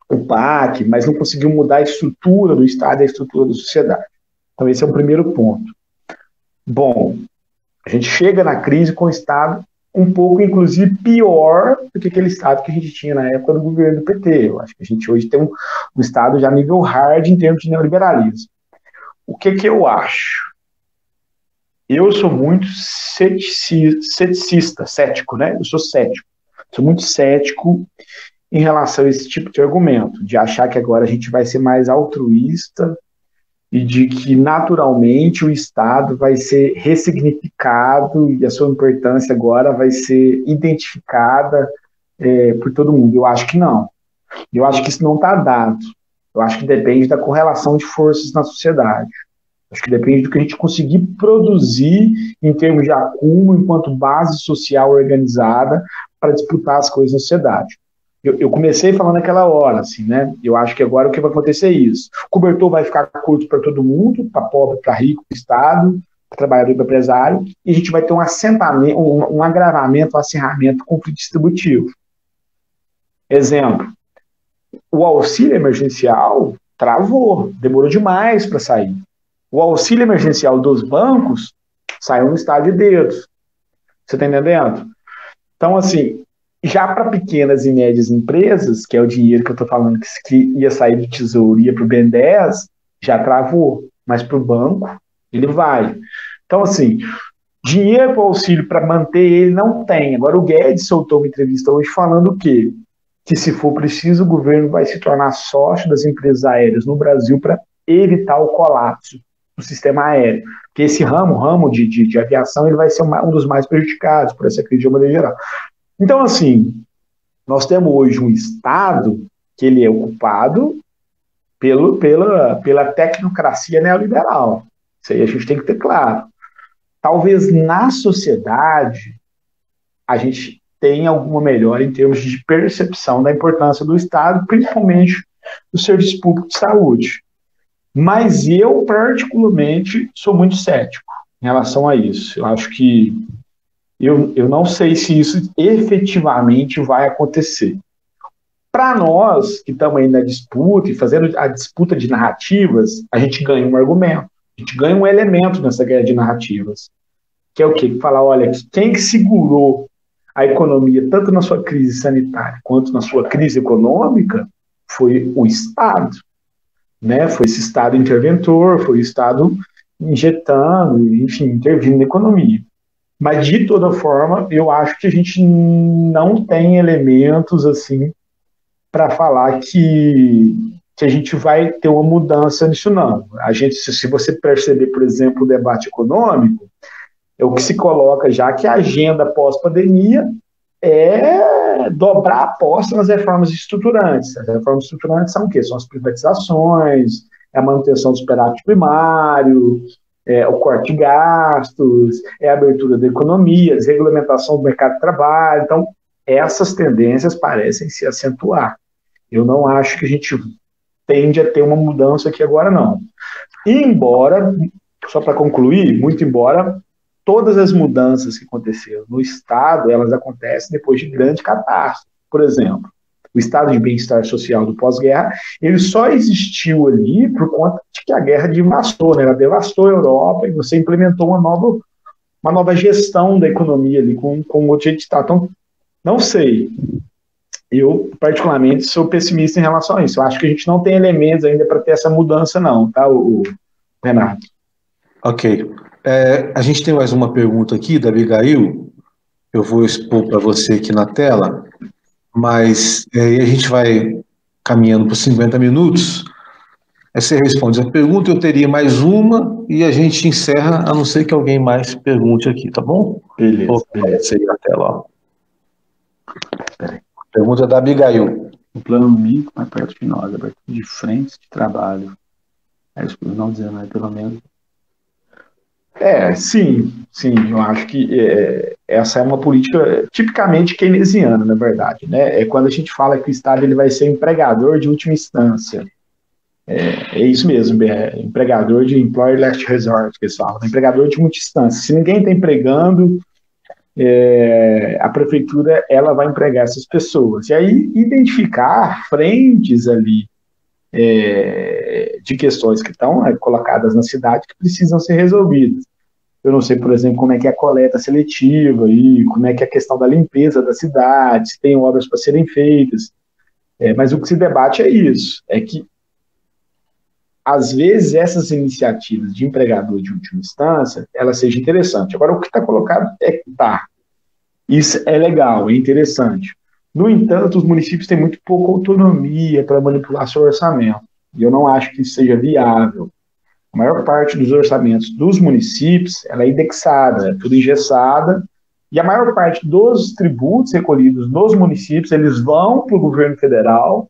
Speaker 2: o PAC, mas não conseguiu mudar a estrutura do Estado e a estrutura da sociedade. Então esse é o primeiro ponto. Bom, a gente chega na crise com o Estado um pouco, inclusive, pior do que aquele Estado que a gente tinha na época do governo do PT. Eu acho que a gente hoje tem um Estado já nível hard em termos de neoliberalismo. O que eu acho? Eu sou muito cético, né? Eu sou cético. Sou muito cético em relação a esse tipo de argumento, de achar que agora a gente vai ser mais altruísta e de que, naturalmente, o Estado vai ser ressignificado e a sua importância agora vai ser identificada por todo mundo. Eu acho que não. Eu acho que isso não está dado. Eu acho que depende da correlação de forças na sociedade. Acho que depende do que a gente conseguir produzir em termos de acúmulo enquanto base social organizada para disputar as coisas na sociedade. Eu comecei falando naquela hora, assim, né? Eu acho que agora o que vai acontecer é isso. O cobertor vai ficar curto para todo mundo, para pobre, para rico, para Estado, para trabalhador e para empresário, e a gente vai ter um assentamento, um agravamento, um acirramento do conflito distributivo. Exemplo, o auxílio emergencial travou, demorou demais para sair. O auxílio emergencial dos bancos saiu no estado de dedos. Você está entendendo? Então, assim, já para pequenas e médias empresas, que é o dinheiro que eu estou falando que ia sair do Tesouro, ia para o BNDES, já travou, mas para o banco ele vai. Então, assim, dinheiro para o auxílio para manter ele não tem. Agora, o Guedes soltou uma entrevista hoje falando o quê? Que se for preciso, o governo vai se tornar sócio das empresas aéreas no Brasil para evitar o colapso do sistema aéreo. Porque esse ramo de aviação, ele vai ser um dos mais prejudicados por essa crise de maneira geral. Então, assim, nós temos hoje um Estado que ele é ocupado pela tecnocracia neoliberal. Isso aí a gente tem que ter claro. Talvez na sociedade a gente tenha alguma melhora em termos de percepção da importância do Estado, principalmente do serviço público de saúde. Mas eu, particularmente, sou muito cético em relação a isso. Eu acho que eu não sei se isso efetivamente vai acontecer. Para nós, que estamos aí na disputa e fazendo a disputa de narrativas, a gente ganha um argumento, a gente ganha um elemento nessa guerra de narrativas, que é o quê? Falar, olha, quem que segurou a economia, tanto na sua crise sanitária quanto na sua crise econômica, foi o Estado. Né? Foi esse Estado interventor, foi o Estado injetando, enfim, intervindo na economia. Mas, de toda forma, eu acho que a gente não tem elementos assim para falar que a gente vai ter uma mudança nisso, não. A gente, se você perceber, por exemplo, o debate econômico, é o que se coloca já que a agenda pós-pandemia é dobrar a aposta nas reformas estruturantes. As reformas estruturantes são o quê? São as privatizações, é a manutenção do superávit primário, é o corte de gastos, é a abertura da economia, a desregulamentação do mercado de trabalho. Então, essas tendências parecem se acentuar. Eu não acho que a gente tende a ter uma mudança aqui agora, não. Embora, só para concluir, muito embora todas as mudanças que aconteceram no Estado, elas acontecem depois de grande catástrofe. Por exemplo, o estado de bem-estar social do pós-guerra, ele só existiu ali por conta de que a guerra devastou, né? Ela devastou a Europa e você implementou uma nova gestão da economia ali com outro jeito de estar. Então, não sei. Eu, particularmente, sou pessimista em relação a isso. Eu acho que a gente não tem elementos ainda para ter essa mudança, não, tá, o Renato?
Speaker 1: Ok. A gente tem mais uma pergunta aqui da Abigail. Eu vou expor para você aqui na tela, mas aí a gente vai caminhando por 50 minutos. Aí você responde a pergunta, eu teria mais uma e a gente encerra, a não ser que alguém mais pergunte aqui, tá bom?
Speaker 2: Beleza.
Speaker 1: Vou aparecer aí na tela, ó. Pergunta da Abigail.
Speaker 3: O plano micro mais perto de nós, abertura de frentes de trabalho. Não dizendo, mas pelo menos.
Speaker 2: Sim, eu acho que essa é uma política tipicamente keynesiana, na verdade, né? É quando a gente fala que o Estado ele vai ser empregador de última instância. É isso mesmo, empregador de employer last resort, que eles falam, empregador de última instância. Se ninguém está empregando, a prefeitura ela vai empregar essas pessoas. E aí identificar frentes ali de questões que estão colocadas na cidade que precisam ser resolvidas. Eu não sei, por exemplo, como é que é a coleta seletiva, e como é que é a questão da limpeza da cidade, se tem obras para serem feitas. Mas o que se debate é isso, é que, às vezes, essas iniciativas de empregador de última instância, elas sejam interessantes. Agora, o que está colocado isso é legal, é interessante. No entanto, os municípios têm muito pouca autonomia para manipular seu orçamento. E eu não acho que isso seja viável. A maior parte dos orçamentos dos municípios ela é indexada, é tudo engessada. E a maior parte dos tributos recolhidos nos municípios, eles vão para o governo federal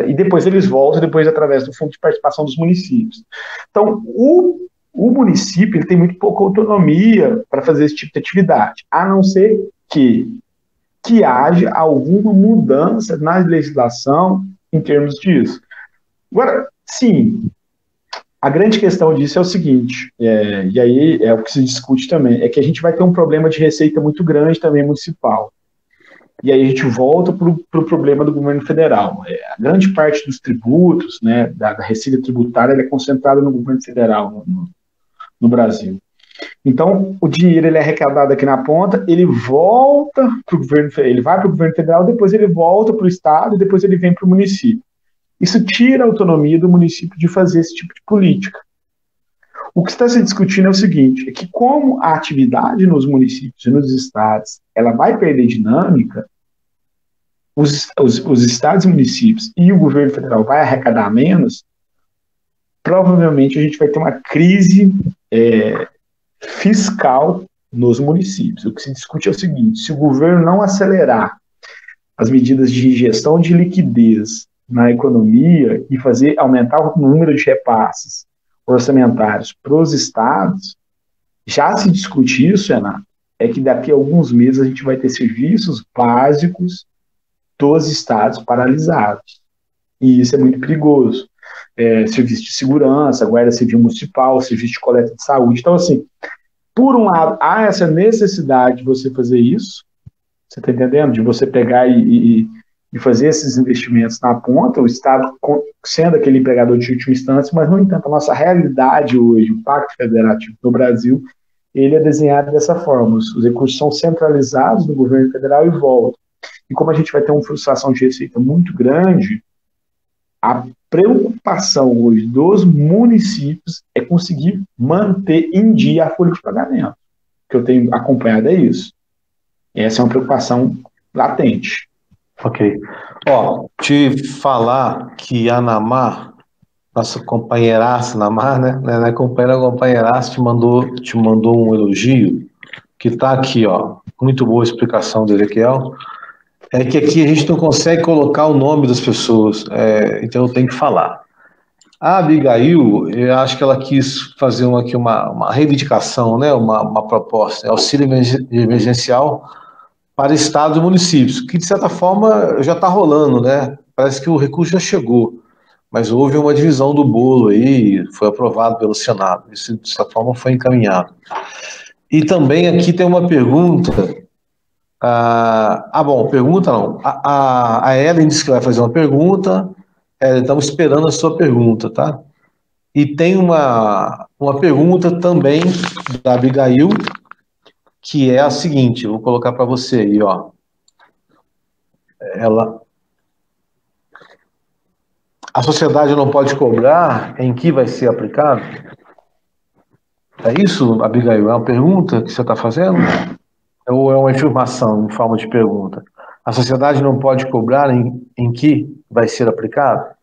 Speaker 2: e depois eles voltam, depois através do Fundo de Participação dos Municípios. Então, o município ele tem muito pouca autonomia para fazer esse tipo de atividade, a não ser que haja alguma mudança na legislação em termos disso. Agora, sim, a grande questão disso é o seguinte, e aí é o que se discute também, é que a gente vai ter um problema de receita muito grande também municipal. E aí a gente volta para o problema do governo federal. A grande parte dos tributos, né, da receita tributária, ela é concentrada no governo federal no Brasil. Então, o dinheiro ele é arrecadado aqui na ponta, ele volta para o governo, ele vai para o governo federal, depois ele volta para o estado e depois ele vem para o município. Isso tira a autonomia do município de fazer esse tipo de política. O que está se discutindo é o seguinte, é que como a atividade nos municípios e nos estados, ela vai perder dinâmica, os estados e municípios e o governo federal vai arrecadar menos, provavelmente a gente vai ter uma crise fiscal nos municípios. O que se discute é o seguinte, se o governo não acelerar as medidas de gestão de liquidez na economia e aumentar o número de repasses orçamentários para os estados, já se discute isso, Renato, é que daqui a alguns meses a gente vai ter serviços básicos dos estados paralisados. E isso é muito perigoso. Serviço de segurança, guarda civil municipal, serviço de coleta de saúde. Então, assim, por um lado, há essa necessidade de você fazer isso, você está entendendo? De você pegar e fazer esses investimentos na ponta, o Estado sendo aquele empregador de última instância, mas, no entanto, a nossa realidade hoje, o Pacto Federativo no Brasil, ele é desenhado dessa forma. Os recursos são centralizados no governo federal e voltam. E como a gente vai ter uma frustração de receita muito grande, a preocupação hoje dos municípios é conseguir manter em dia a folha de pagamento. O que eu tenho acompanhado é isso. Essa é uma preocupação latente.
Speaker 1: Ok. Te falar que a Namar, nossa companheiraça Namar, né? Não é companheiraça, te mandou um elogio, que está aqui, muito boa a explicação do Ezequiel, é que aqui a gente não consegue colocar o nome das pessoas, então eu tenho que falar. A Abigail, eu acho que ela quis fazer uma reivindicação, né? Uma proposta, auxílio emergencial para estados e municípios, que de certa forma já está rolando, né? Parece que o recurso já chegou, mas houve uma divisão do bolo aí, foi aprovado pelo Senado, isso de certa forma foi encaminhado. E também aqui tem uma pergunta, pergunta não, a Ellen disse que vai fazer uma pergunta, estamos esperando a sua pergunta, tá? E tem uma pergunta também da Abigail, que é a seguinte, eu vou colocar para você aí, a sociedade não pode cobrar, em que vai ser aplicado? É isso, Abigail? É uma pergunta que você está fazendo? Ou é uma afirmação em forma de pergunta? A sociedade não pode cobrar em que vai ser aplicado?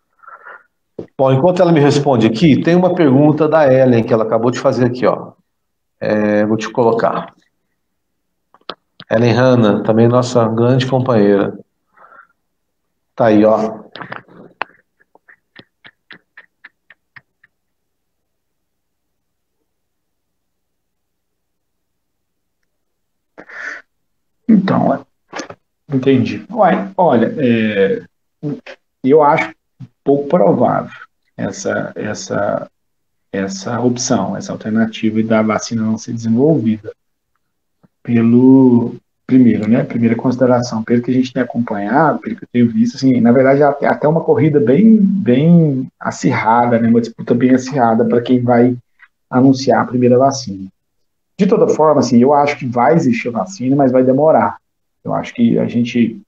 Speaker 1: Bom, enquanto ela me responde aqui, tem uma pergunta da Ellen, que ela acabou de fazer aqui, vou te colocar. Ellen Hanna, também nossa grande companheira. Tá aí,
Speaker 2: Então, entendi. Olha, eu acho pouco provável essa opção, essa alternativa da vacina não ser desenvolvida. Primeira consideração, pelo que a gente tem acompanhado, pelo que eu tenho visto, assim, na verdade, até uma corrida bem acirrada, né, uma disputa bem acirrada para quem vai anunciar a primeira vacina. De toda forma, assim, eu acho que vai existir vacina, mas vai demorar. Eu acho que a gente,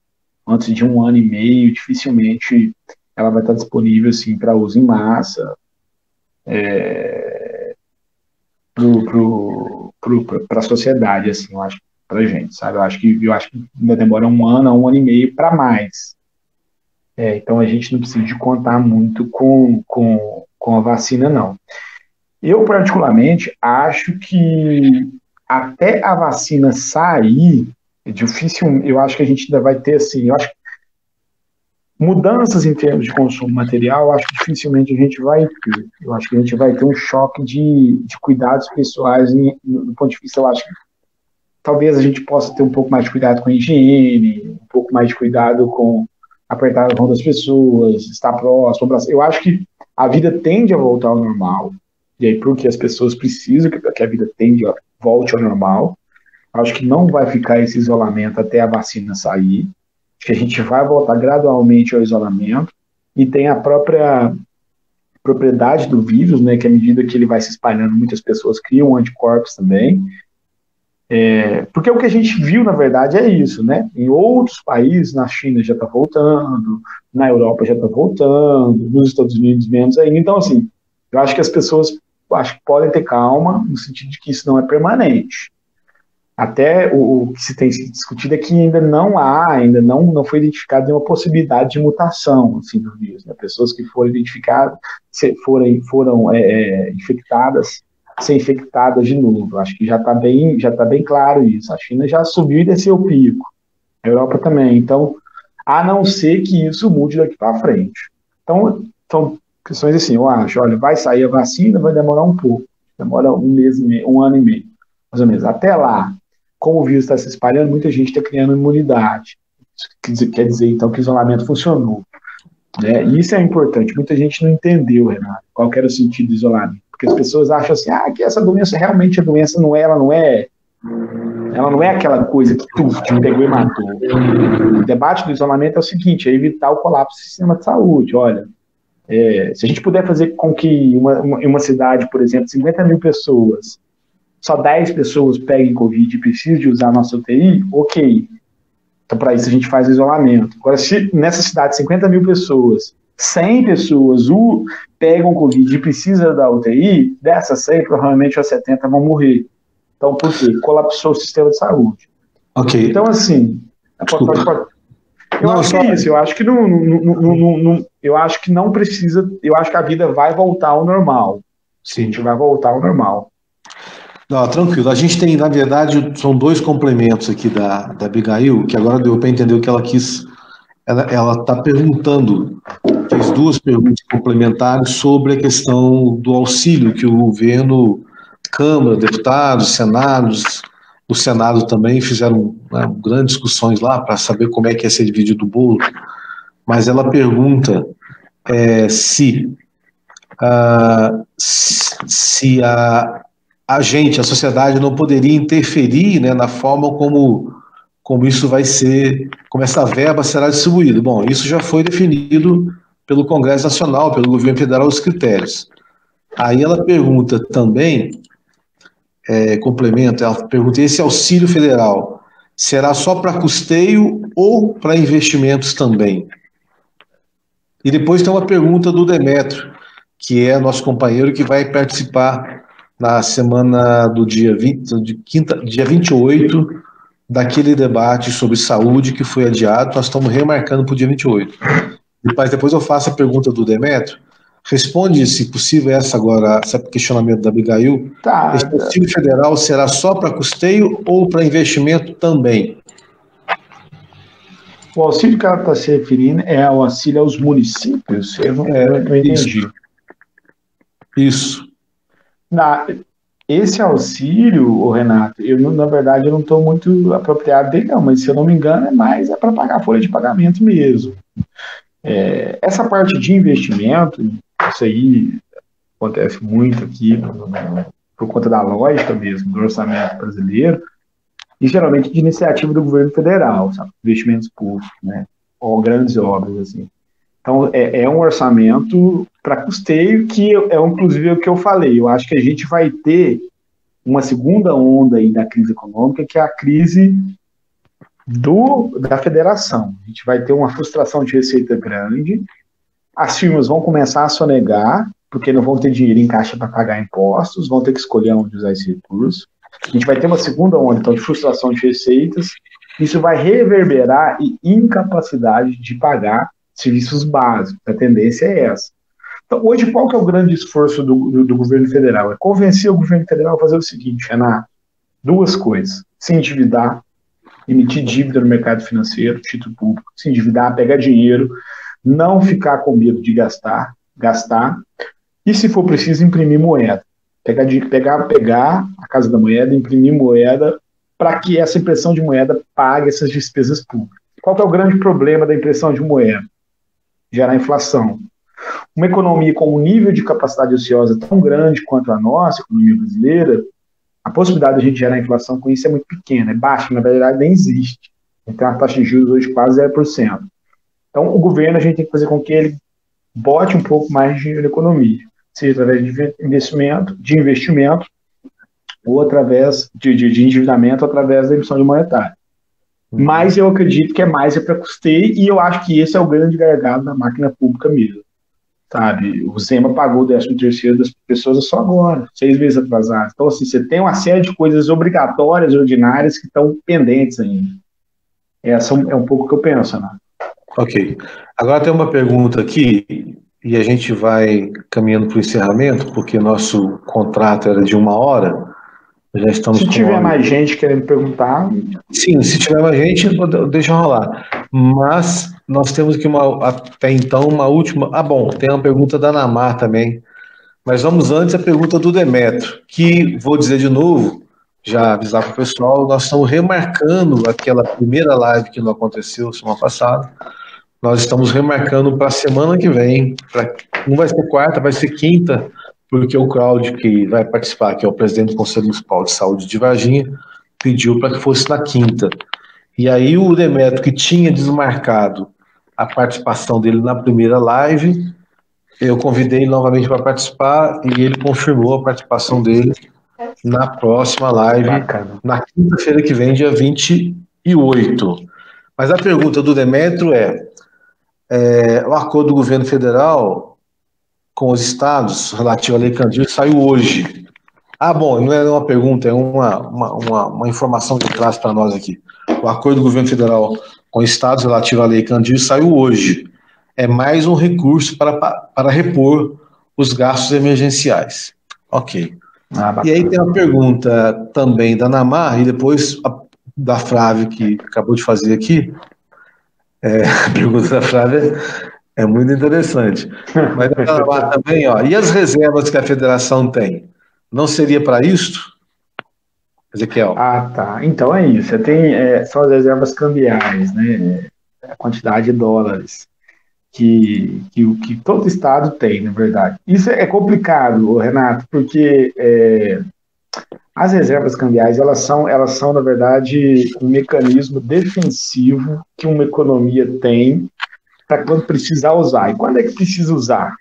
Speaker 2: antes de 1 ano e meio, dificilmente ela vai estar disponível assim, para uso em massa, para a sociedade, assim, eu acho, para a gente, sabe? Eu acho que ainda demora 1 ano a 1 ano e meio para mais. Então a gente não precisa de contar muito com a vacina, não. Eu, particularmente, acho que até a vacina sair, é difícil, eu acho que a gente ainda vai ter, assim, eu acho que mudanças em termos de consumo material, eu acho que dificilmente a gente vai ter. Eu acho que a gente vai ter um choque de cuidados pessoais, do ponto de vista, eu acho que talvez a gente possa ter um pouco mais de cuidado com a higiene, um pouco mais de cuidado com apertar a mão das pessoas, estar próximo. Eu acho que a vida tende a voltar ao normal, e aí porque as pessoas precisam que a vida volte ao normal. Acho que não vai ficar esse isolamento até a vacina sair. Acho que a gente vai voltar gradualmente ao isolamento. E tem a própria propriedade do vírus, né, que à medida que ele vai se espalhando, muitas pessoas criam anticorpos também. Porque o que a gente viu, na verdade, é isso, né? Em outros países, na China já está voltando, na Europa já está voltando, nos Estados Unidos menos ainda. Então, assim, eu acho que as pessoas que podem ter calma, no sentido de que isso não é permanente. Até o que se tem discutido é que ainda não foi identificada nenhuma possibilidade de mutação assim, do vírus. Né? Pessoas que foram identificadas, foram infectadas, ser infectadas de novo. Acho que já está bem claro isso. A China já subiu e desceu o pico. A Europa também. Então, a não ser que isso mude daqui para frente. Então, são questões assim, eu acho, olha, vai sair a vacina, vai demorar um pouco. Demora um ano e meio, mais ou menos. Até lá, como o vírus está se espalhando, muita gente está criando imunidade. Isso quer dizer, então, que o isolamento funcionou. Né? E isso é importante. Muita gente não entendeu, Renato, qual era o sentido do isolamento. Porque as pessoas acham assim, que essa doença, realmente a doença ela não é aquela coisa que te pegou e matou. O debate do isolamento é o seguinte, é evitar o colapso do sistema de saúde. Olha, se a gente puder fazer com que uma cidade, por exemplo, 50 mil pessoas, só 10 pessoas peguem Covid e precisem de usar a nossa UTI, ok. Então, para isso, a gente faz o isolamento. Agora, se nessa cidade, 50 mil pessoas, 100 pessoas pegam Covid e precisam da UTI, dessas 100, provavelmente as 70 vão morrer. Então, por quê? Colapsou o sistema de saúde.
Speaker 1: Ok.
Speaker 2: Então, assim, eu acho que é isso. Eu acho que eu acho que não precisa. Eu acho que a vida vai voltar ao normal.
Speaker 1: Sim.
Speaker 2: A gente vai voltar ao normal.
Speaker 1: Não, tranquilo. A gente tem, na verdade, são dois complementos aqui da Abigail, que agora deu para entender o que ela quis. Ela está perguntando, fez duas perguntas complementares sobre a questão do auxílio que o governo, Câmara, deputados, Senados, o Senado também fizeram grandes discussões lá para saber como é que ia ser dividido o bolo. Mas ela pergunta se a sociedade não poderia interferir, né, na forma como isso vai ser, como essa verba será distribuída. Bom, isso já foi definido pelo Congresso Nacional, pelo governo federal, os critérios. Aí ela pergunta também, complementa, ela pergunta, esse auxílio federal será só para custeio ou para investimentos também? E depois tem uma pergunta do Demétrio, que é nosso companheiro que vai participar na semana do dia 28, daquele debate sobre saúde que foi adiado. Nós estamos remarcando para o dia 28. Depois eu faço a pergunta do Demétrio. Responde, se possível, esse questionamento da Abigail.
Speaker 2: Tá.
Speaker 1: Esse auxílio federal será só para custeio ou para investimento também?
Speaker 2: O auxílio que ela está se referindo é o auxílio aos municípios? Eu não entendi.
Speaker 1: Isso.
Speaker 2: Esse auxílio, Renato, na verdade, eu não estou muito apropriado dele, não, mas se eu não me engano, é para pagar a folha de pagamento mesmo. Essa parte de investimento, isso aí acontece muito aqui por conta da lógica mesmo do orçamento brasileiro, e geralmente de iniciativa do governo federal, sabe? Investimentos públicos, né? Ou grandes obras, assim. Então, é um orçamento para custeio, que inclusive o que eu falei. Eu acho que a gente vai ter uma segunda onda aí da crise econômica, que é a crise da federação. A gente vai ter uma frustração de receita grande, as firmas vão começar a sonegar, porque não vão ter dinheiro em caixa para pagar impostos, vão ter que escolher onde usar esse recurso. A gente vai ter uma segunda onda, então, de frustração de receitas. Isso vai reverberar em incapacidade de pagar serviços básicos. A tendência é essa. Então, hoje, qual que é o grande esforço do governo federal? É convencer o governo federal a fazer o seguinte, Renato, duas coisas: se endividar, emitir dívida no mercado financeiro, título público, se endividar, pegar dinheiro, não ficar com medo de gastar, e, se for preciso, imprimir moeda. Pegar a Casa da Moeda, imprimir moeda, para que essa impressão de moeda pague essas despesas públicas. Qual que é o grande problema da impressão de moeda? Gerar inflação. Uma economia com um nível de capacidade ociosa tão grande quanto a nossa, a economia brasileira, a possibilidade de a gente gerar inflação com isso é muito pequena, é baixa, na verdade nem existe. Então a taxa de juros hoje quase 0%. Então o governo, a gente tem que fazer com que ele bote um pouco mais de dinheiro na economia, seja através de investimento ou através de endividamento, através da emissão de monetária. Mas eu acredito que é para custeio, e eu acho que esse é o grande gargalo da máquina pública mesmo. Sabe? O Zema pagou o 13º das pessoas só agora, 6 meses atrasado. Então, assim, você tem uma série de coisas obrigatórias, ordinárias, que estão pendentes ainda. Essa é um pouco o que eu penso, né?
Speaker 1: Ok. Agora tem uma pergunta aqui, e a gente vai caminhando para o encerramento, porque nosso contrato era de 1 hora. Já estamos
Speaker 2: se tiver mais gente querendo perguntar...
Speaker 1: Sim, se tiver mais gente, deixa rolar. Mas nós temos aqui até então uma última... bom, tem uma pergunta da Namar também. Mas vamos antes à pergunta do Demetrio, que, vou dizer de novo, já avisar para o pessoal, nós estamos remarcando aquela primeira live que não aconteceu semana passada. Nós estamos remarcando para a semana que vem. Não vai ser quarta, vai ser quinta, porque o Cláudio, que vai participar, que é o presidente do Conselho Municipal de Saúde de Varginha, pediu para que fosse na quinta. E aí o Demetrio, que tinha desmarcado a participação dele na primeira live, eu convidei ele novamente para participar e ele confirmou a participação dele na próxima live, na quinta-feira que vem, dia 28. Mas a pergunta do Demetrio o acordo do governo federal com os estados relativo à Lei Candir saiu hoje. Bom, não é uma pergunta, é uma informação que traz para nós aqui. O acordo do governo federal com os estados relativo à Lei Candir saiu hoje. É mais um recurso para repor os gastos emergenciais. Ok. E aí tem uma pergunta também da Namar, e depois da Flávia, que acabou de fazer aqui. A pergunta da Flávia é muito interessante. Mas da Namar também, e as reservas que a federação tem? Não seria para isto, Ezequiel?
Speaker 2: Tá. Então é isso. Você tem, são as reservas cambiais, né? A quantidade de dólares que todo estado tem, na verdade. Isso é complicado, Renato, porque as reservas cambiais, elas são, na verdade, um mecanismo defensivo que uma economia tem para quando precisar usar. E quando é que precisa usar?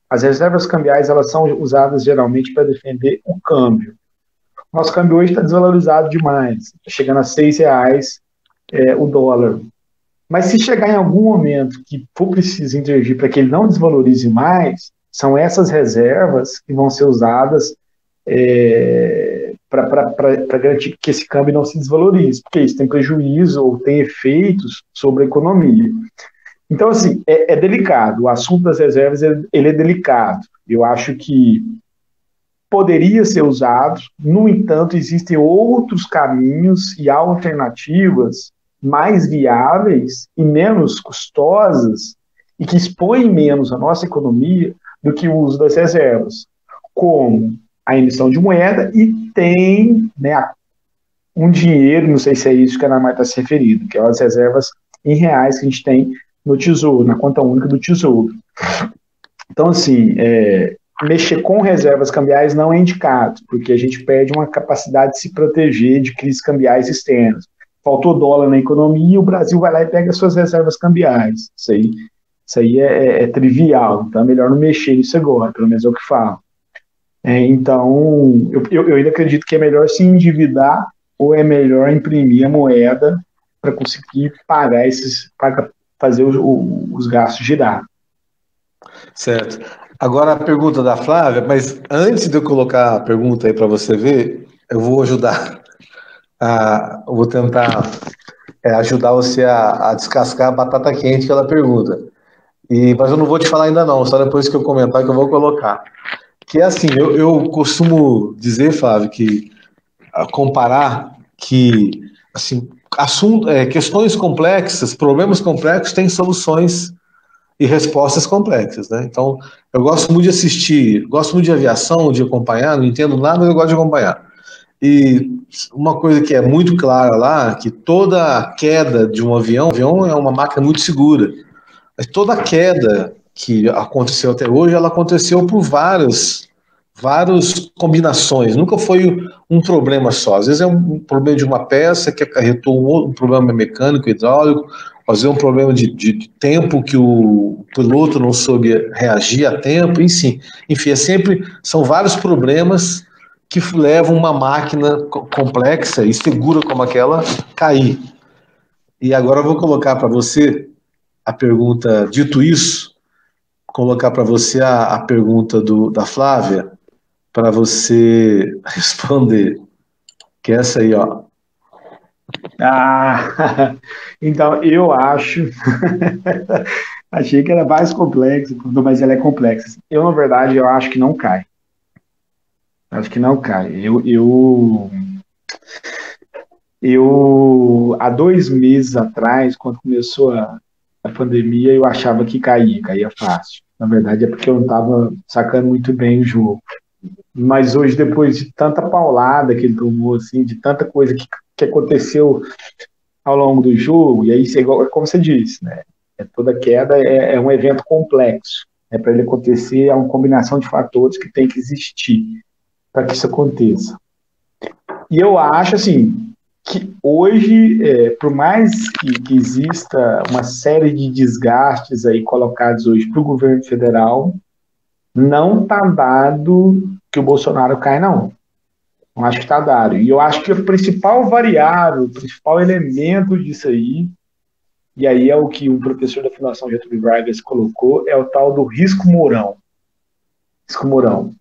Speaker 2: As reservas cambiais, elas são usadas geralmente para defender o câmbio. Nosso câmbio hoje está desvalorizado demais, está chegando a R$6 o dólar. Mas se chegar em algum momento que for preciso intervir para que ele não desvalorize mais, são essas reservas que vão ser usadas para garantir que esse câmbio não se desvalorize, porque isso tem prejuízo ou tem efeitos sobre a economia. Então, assim, é delicado. O assunto das reservas ele é delicado. Eu acho que poderia ser usado, no entanto, existem outros caminhos e alternativas mais viáveis e menos custosas e que expõem menos a nossa economia do que o uso das reservas, como a emissão de moeda, e tem, né, um dinheiro, não sei se é isso que a Ana Marta está se referindo, que é as reservas em reais que a gente tem no Tesouro, na conta única do Tesouro. Então, assim, mexer com reservas cambiais não é indicado, porque a gente perde uma capacidade de se proteger de crises cambiais externas. Faltou dólar na economia, o Brasil vai lá e pega as suas reservas cambiais. Isso aí é trivial, então é melhor não mexer nisso agora, pelo menos é o que falo. Então, eu ainda acredito que é melhor se endividar ou é melhor imprimir a moeda para conseguir pagar para fazer os gastos girar.
Speaker 1: Certo. Agora a pergunta da Flávia, mas antes de eu colocar a pergunta aí para você ver, eu vou ajudar, eu vou tentar ajudar você a descascar a batata quente que ela pergunta. Mas eu não vou te falar ainda não, só depois que eu comentar que eu vou colocar. Que é assim, eu costumo dizer, Flávio, que comparar que assim, questões complexas, problemas complexos têm soluções e respostas complexas, né? Então, eu gosto muito de assistir, gosto muito de aviação, de acompanhar, não entendo nada, mas eu gosto de acompanhar. E uma coisa que é muito clara lá, que toda queda de um avião é uma máquina muito segura, mas toda queda que aconteceu até hoje, ela aconteceu por vários várias combinações, nunca foi um problema só. Às vezes é um problema de uma peça que acarretou um problema mecânico, hidráulico, às vezes é um problema de tempo que o piloto não soube reagir a tempo, enfim, são vários problemas que levam uma máquina complexa e segura como aquela cair. E agora eu vou colocar para você a pergunta, dito isso, colocar para você a pergunta da Flávia, para você responder, que é essa aí, ó.
Speaker 2: Ah, então eu acho. Achei que era mais complexo, mas ela é complexa. Eu, na verdade, eu acho que não cai. Acho que não cai. Há 2 meses atrás, quando começou a pandemia, eu achava que caía fácil. Na verdade, é porque eu não estava sacando muito bem o jogo. Mas hoje, depois de tanta paulada que ele tomou, assim, de tanta coisa que aconteceu ao longo do jogo, e aí, como você disse, né? Toda queda é um evento complexo. Para ele acontecer, é uma combinação de fatores que tem que existir para que isso aconteça. E eu acho, assim, que hoje, por mais que exista uma série de desgastes aí colocados hoje para o governo federal, não está dado que o Bolsonaro cai, não. Não acho que está dado. E eu acho que a principal variável, o principal elemento disso aí, e aí é o que o professor da Fundação Getúlio Vargas colocou, é o tal do risco Mourão. Risco Mourão.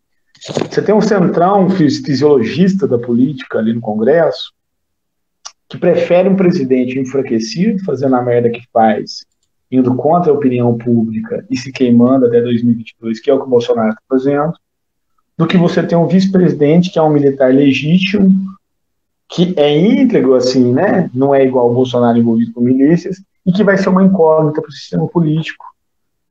Speaker 2: Você tem um centrão fisiologista da política ali no Congresso que prefere um presidente enfraquecido, fazendo a merda que faz, indo contra a opinião pública e se queimando até 2022, que é o que o Bolsonaro está fazendo, do que você ter um vice-presidente que é um militar legítimo, que é íntegro, assim, né? Não é igual o Bolsonaro envolvido com milícias, e que vai ser uma incógnita para o sistema político,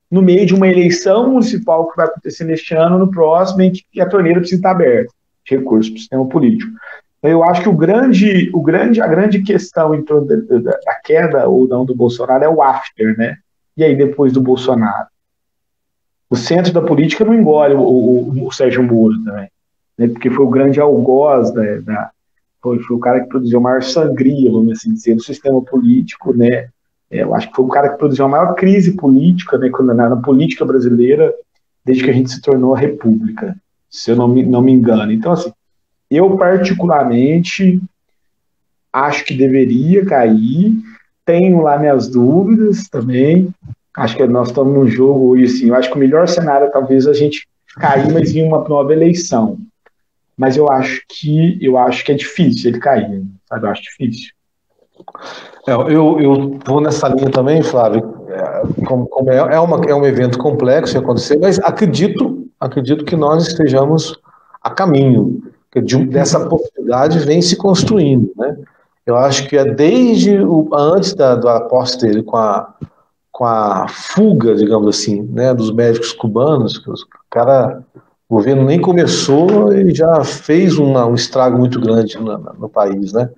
Speaker 2: no meio de uma eleição municipal que vai acontecer neste ano, no próximo, em que a torneira precisa estar aberta, de recursos para o sistema político. Então, eu acho que a grande questão em torno da queda ou não do Bolsonaro é o after, né? E aí, depois do Bolsonaro? O centro da política não engole o Sérgio Moro também, né? Porque foi o grande algoz foi o cara que produziu a maior sangria, vamos assim dizer, no sistema político, né? Eu acho que foi o cara que produziu a maior crise política, né, na política brasileira, desde que a gente se tornou a república, se eu não me engano. Então, assim, eu particularmente acho que deveria cair, tenho lá minhas dúvidas também, acho que nós estamos num jogo hoje, assim, eu acho que o melhor cenário é talvez a gente cair, mas em uma nova eleição. Mas eu acho que é difícil ele cair, sabe? Eu acho difícil.
Speaker 1: Eu vou nessa linha também, Flávio. É um evento complexo de acontecer, mas acredito que nós estejamos a caminho. Dessa possibilidade vem se construindo, né? Eu acho que é desde antes da posse dele com a fuga, digamos assim, né, dos médicos cubanos, que o governo nem começou, ele já fez um estrago muito grande no país, né?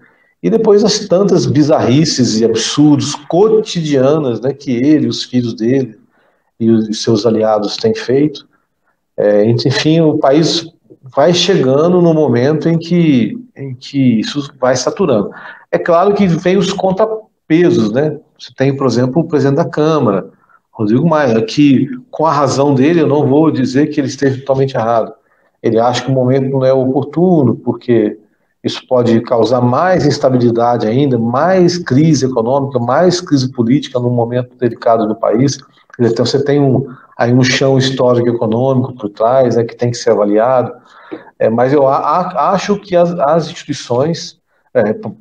Speaker 1: E depois as tantas bizarrices e absurdos cotidianas, né, que ele, os filhos dele e os seus aliados têm feito. Enfim, o país vai chegando no momento em que isso vai saturando. É claro que vem os contrapesos, né? Você tem, por exemplo, o presidente da Câmara, Rodrigo Maia, que, com a razão dele, eu não vou dizer que ele esteja totalmente errado. Ele acha que o momento não é oportuno, porque isso pode causar mais instabilidade ainda, mais crise econômica, mais crise política num momento delicado do país. Então você tem aí um chão histórico econômico por trás, né, que tem que ser avaliado. Mas eu acho que as instituições,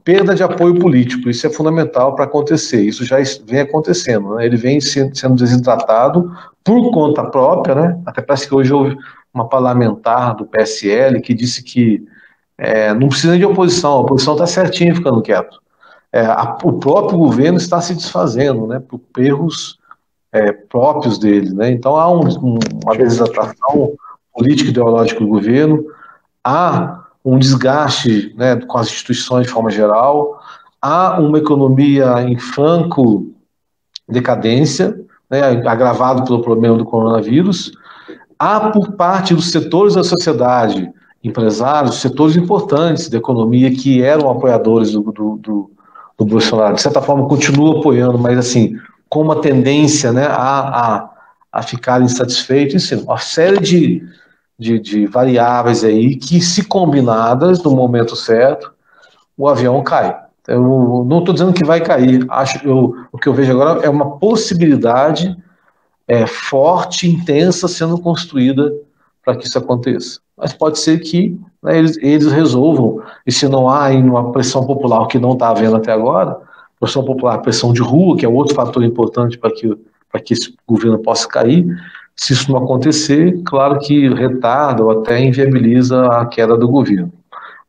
Speaker 1: perda de apoio político, isso é fundamental para acontecer. Isso já vem acontecendo, né? Ele vem sendo desidratado por conta própria, né? Até parece que hoje houve uma parlamentar do PSL que disse que não precisa de oposição, a oposição está certinha ficando quieto. O próprio governo está se desfazendo, né, por erros próprios dele, né? Então há uma desidratação política e ideológica do governo, há um desgaste, né, com as instituições de forma geral, há uma economia em franco decadência, né, agravado pelo problema do coronavírus, há por parte dos setores da sociedade, empresários, setores importantes da economia que eram apoiadores do Bolsonaro, de certa forma continuam apoiando, mas assim, com uma tendência, né, a ficarem insatisfeitos, assim, uma série de variáveis aí que, se combinadas no momento certo, o avião cai. Eu não estou dizendo que vai cair, o que eu vejo agora é uma possibilidade forte, intensa, sendo construída para que isso aconteça. Mas pode ser que, né, eles resolvam, e se não há uma pressão popular, o que não está havendo até agora, pressão popular, pressão de rua, que é outro fator importante para que esse governo possa cair, se isso não acontecer, claro que retarda ou até inviabiliza a queda do governo.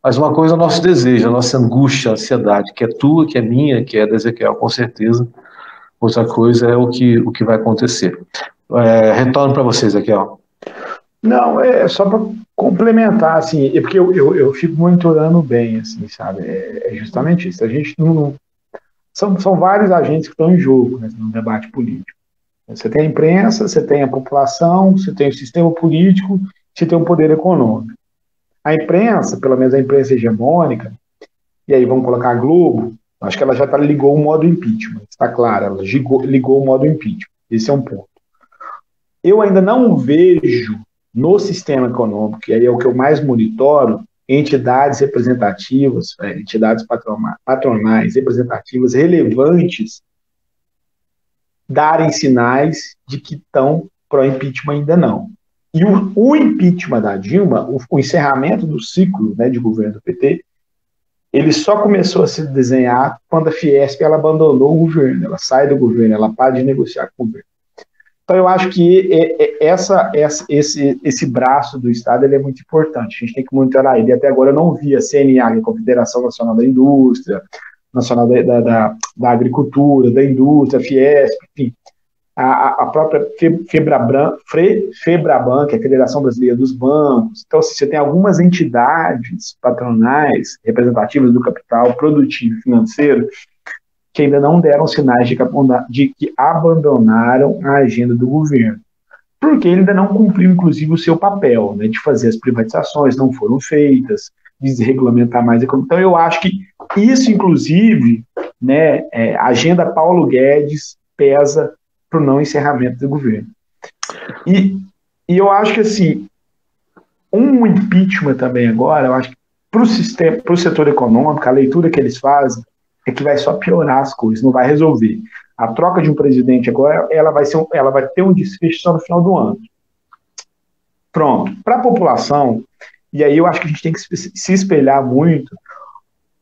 Speaker 1: Mas uma coisa é o nosso desejo, a nossa angústia, a ansiedade, que é tua, que é minha, que é da Ezequiel, com certeza. Outra coisa é o que vai acontecer. Retorno para vocês aqui, ó.
Speaker 2: Não, é só para complementar, assim, porque eu fico monitorando bem, assim, sabe? É justamente isso. A gente não. São vários agentes que estão em jogo, né, no debate político. Você tem a imprensa, você tem a população, você tem o sistema político, você tem o poder econômico. A imprensa, pelo menos a imprensa hegemônica, e aí vamos colocar a Globo, acho que ela já ligou o modo impeachment, está claro, ela ligou o modo impeachment. Esse é um ponto. Eu ainda não vejo no sistema econômico, e aí é o que eu mais monitoro, entidades representativas, entidades patronais representativas relevantes darem sinais de que estão pró-impeachment ainda não. E o impeachment da Dilma, o encerramento do ciclo, né, de governo do PT, ele só começou a se desenhar quando a Fiesp ela abandonou o governo, ela sai do governo, ela para de negociar com o governo. Então eu acho que esse braço do Estado ele é muito importante, a gente tem que monitorar ele. Até agora eu não vi a CNA, a Confederação Nacional da Indústria, Nacional da Agricultura, da Indústria, a Fiesp, enfim, a própria FEBRABAN, que é a Federação Brasileira dos Bancos. Então, assim, você tem algumas entidades patronais representativas do capital produtivo e financeiro que ainda não deram sinais de que abandonaram a agenda do governo, porque ele ainda não cumpriu, inclusive, o seu papel, né, de fazer as privatizações, não foram feitas, de desregulamentar mais a economia. Então, eu acho que isso, inclusive, né, a agenda Paulo Guedes pesa para o não encerramento do governo. E eu acho que, assim, um impeachment também agora, eu acho que para o setor econômico, a leitura que eles fazem é que vai só piorar as coisas, não vai resolver. A troca de um presidente agora, ela vai ter um desfecho só no final do ano. Pronto. Para a população, e aí eu acho que a gente tem que se espelhar muito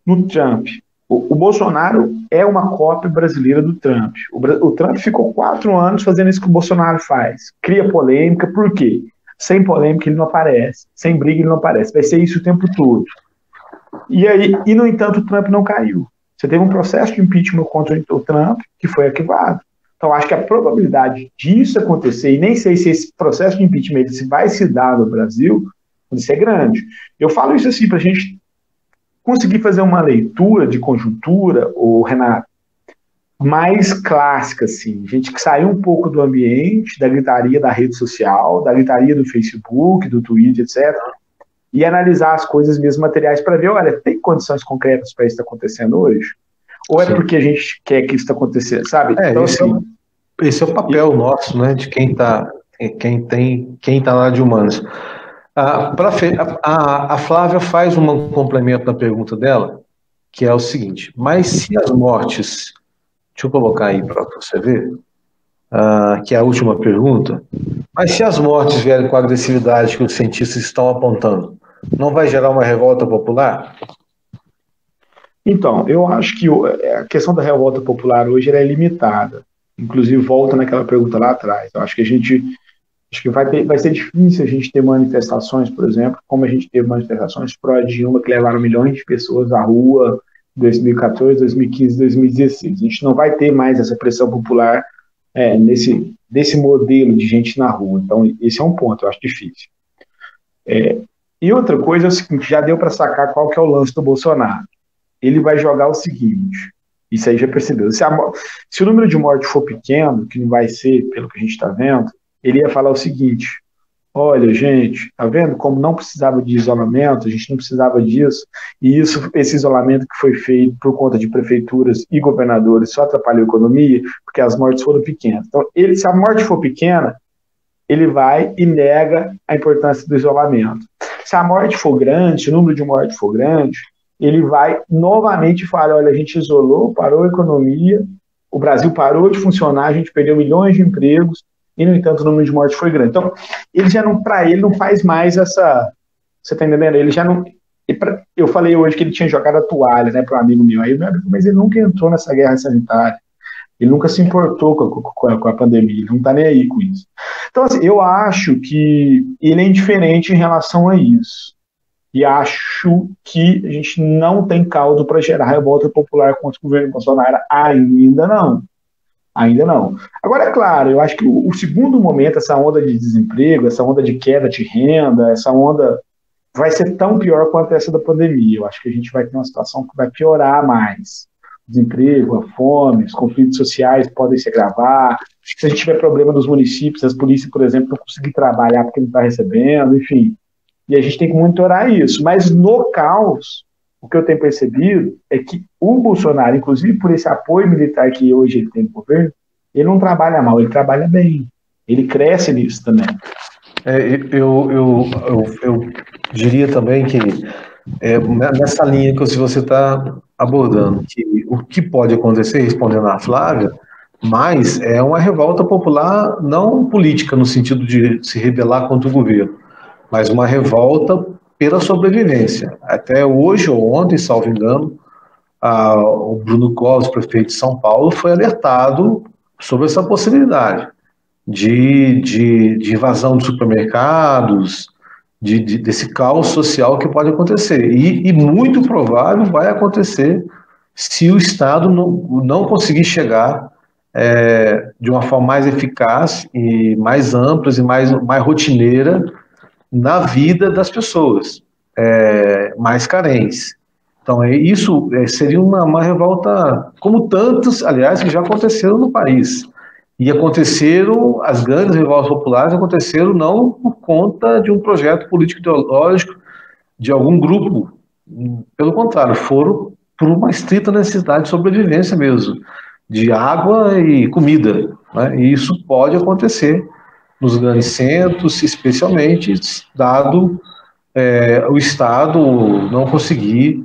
Speaker 2: no Trump. O Bolsonaro é uma cópia brasileira do Trump. O Trump ficou 4 anos fazendo isso que o Bolsonaro faz. Cria polêmica, por quê? Sem polêmica ele não aparece, sem briga ele não aparece. Vai ser isso o tempo todo. E no entanto, o Trump não caiu. Você teve um processo de impeachment contra o Trump que foi arquivado. Então, acho que a probabilidade disso acontecer, e nem sei se esse processo de impeachment vai se dar no Brasil, isso é grande. Eu falo isso assim para a gente conseguir fazer uma leitura de conjuntura, Renato, mais clássica, assim, gente que saiu um pouco do ambiente, da gritaria da rede social, da gritaria do Facebook, do Twitter, etc., e analisar as coisas mesmo materiais para ver, olha, tem condições concretas para isso estar acontecendo hoje? Ou é porque a gente quer que isso está acontecendo, sabe? Então, assim,
Speaker 1: esse é o papel nosso, né, de quem tá na área de humanas. A Flávia faz um complemento na pergunta dela, que é o seguinte: mas se as mortes, deixa eu colocar aí para você ver, que é a última pergunta, mas se as mortes vierem com a agressividade que os cientistas estão apontando, não vai gerar uma revolta popular?
Speaker 2: Então, eu acho que a questão da revolta popular hoje é limitada. Inclusive, volta naquela pergunta lá atrás. Eu acho que vai ser difícil a gente ter manifestações, por exemplo, como a gente teve manifestações pró-Dilma, que levaram milhões de pessoas à rua em 2014, 2015, 2016. A gente não vai ter mais essa pressão popular desse modelo de gente na rua. Então, esse é um ponto, eu acho difícil. E outra coisa é o seguinte, já deu para sacar qual que é o lance do Bolsonaro. Ele vai jogar o seguinte, isso aí já percebeu, se o número de mortes for pequeno, que não vai ser, pelo que a gente está vendo, ele ia falar o seguinte: Olha, gente, tá vendo como não precisava de isolamento, a gente não precisava disso, e esse isolamento que foi feito por conta de prefeituras e governadores só atrapalhou a economia, porque as mortes foram pequenas. Então, se a morte for pequena, ele vai e nega a importância do isolamento. Se a morte for grande, se o número de mortes for grande, ele vai novamente falar, olha, a gente isolou, parou a economia, o Brasil parou de funcionar, a gente perdeu milhões de empregos, e, no entanto, o número de mortes foi grande. Então, ele já não, para ele, não faz mais essa. Você está entendendo? Ele já não. Eu falei hoje que ele tinha jogado a toalha, né, para um amigo meu. Aí, mas ele nunca entrou nessa guerra sanitária. Ele nunca se importou com a pandemia. Ele não está nem aí com isso. Então, assim, eu acho que ele é indiferente em relação a isso. E acho que a gente não tem caldo para gerar revolta popular contra o governo Bolsonaro. Ainda não. Ainda não. Agora, é claro, eu acho que o segundo momento, essa onda de desemprego, essa onda de queda de renda, essa onda vai ser tão pior quanto essa da pandemia. Eu acho que a gente vai ter uma situação que vai piorar mais. O desemprego, a fome, os conflitos sociais podem se agravar. Se a gente tiver problema nos municípios, as polícias, por exemplo, não conseguir trabalhar porque não está recebendo, enfim. E a gente tem que monitorar isso. Mas no caos, o que eu tenho percebido é que o Bolsonaro, inclusive por esse apoio militar que hoje ele tem no governo, ele não trabalha mal, ele trabalha bem. Ele cresce nisso também.
Speaker 1: Eu diria também que nessa linha que você está abordando, que o que pode acontecer, respondendo à Flávia, mas é uma revolta popular não política no sentido de se rebelar contra o governo, mas uma revolta pela sobrevivência. Até hoje ou ontem, salvo engano, o Bruno Covas, prefeito de São Paulo, foi alertado sobre essa possibilidade de invasão de supermercados, desse caos social que pode acontecer. E muito provável vai acontecer se o Estado não conseguir chegar de uma forma mais eficaz e mais ampla e mais rotineira na vida das pessoas mais carentes. Então, isso seria uma revolta, como tantas, aliás, que já aconteceram no país. E aconteceram, as grandes revoltas populares aconteceram não por conta de um projeto político ideológico de algum grupo. Pelo contrário, foram por uma estrita necessidade de sobrevivência mesmo, de água e comida, né? E isso pode acontecer nos grandes centros, especialmente dado o Estado não conseguir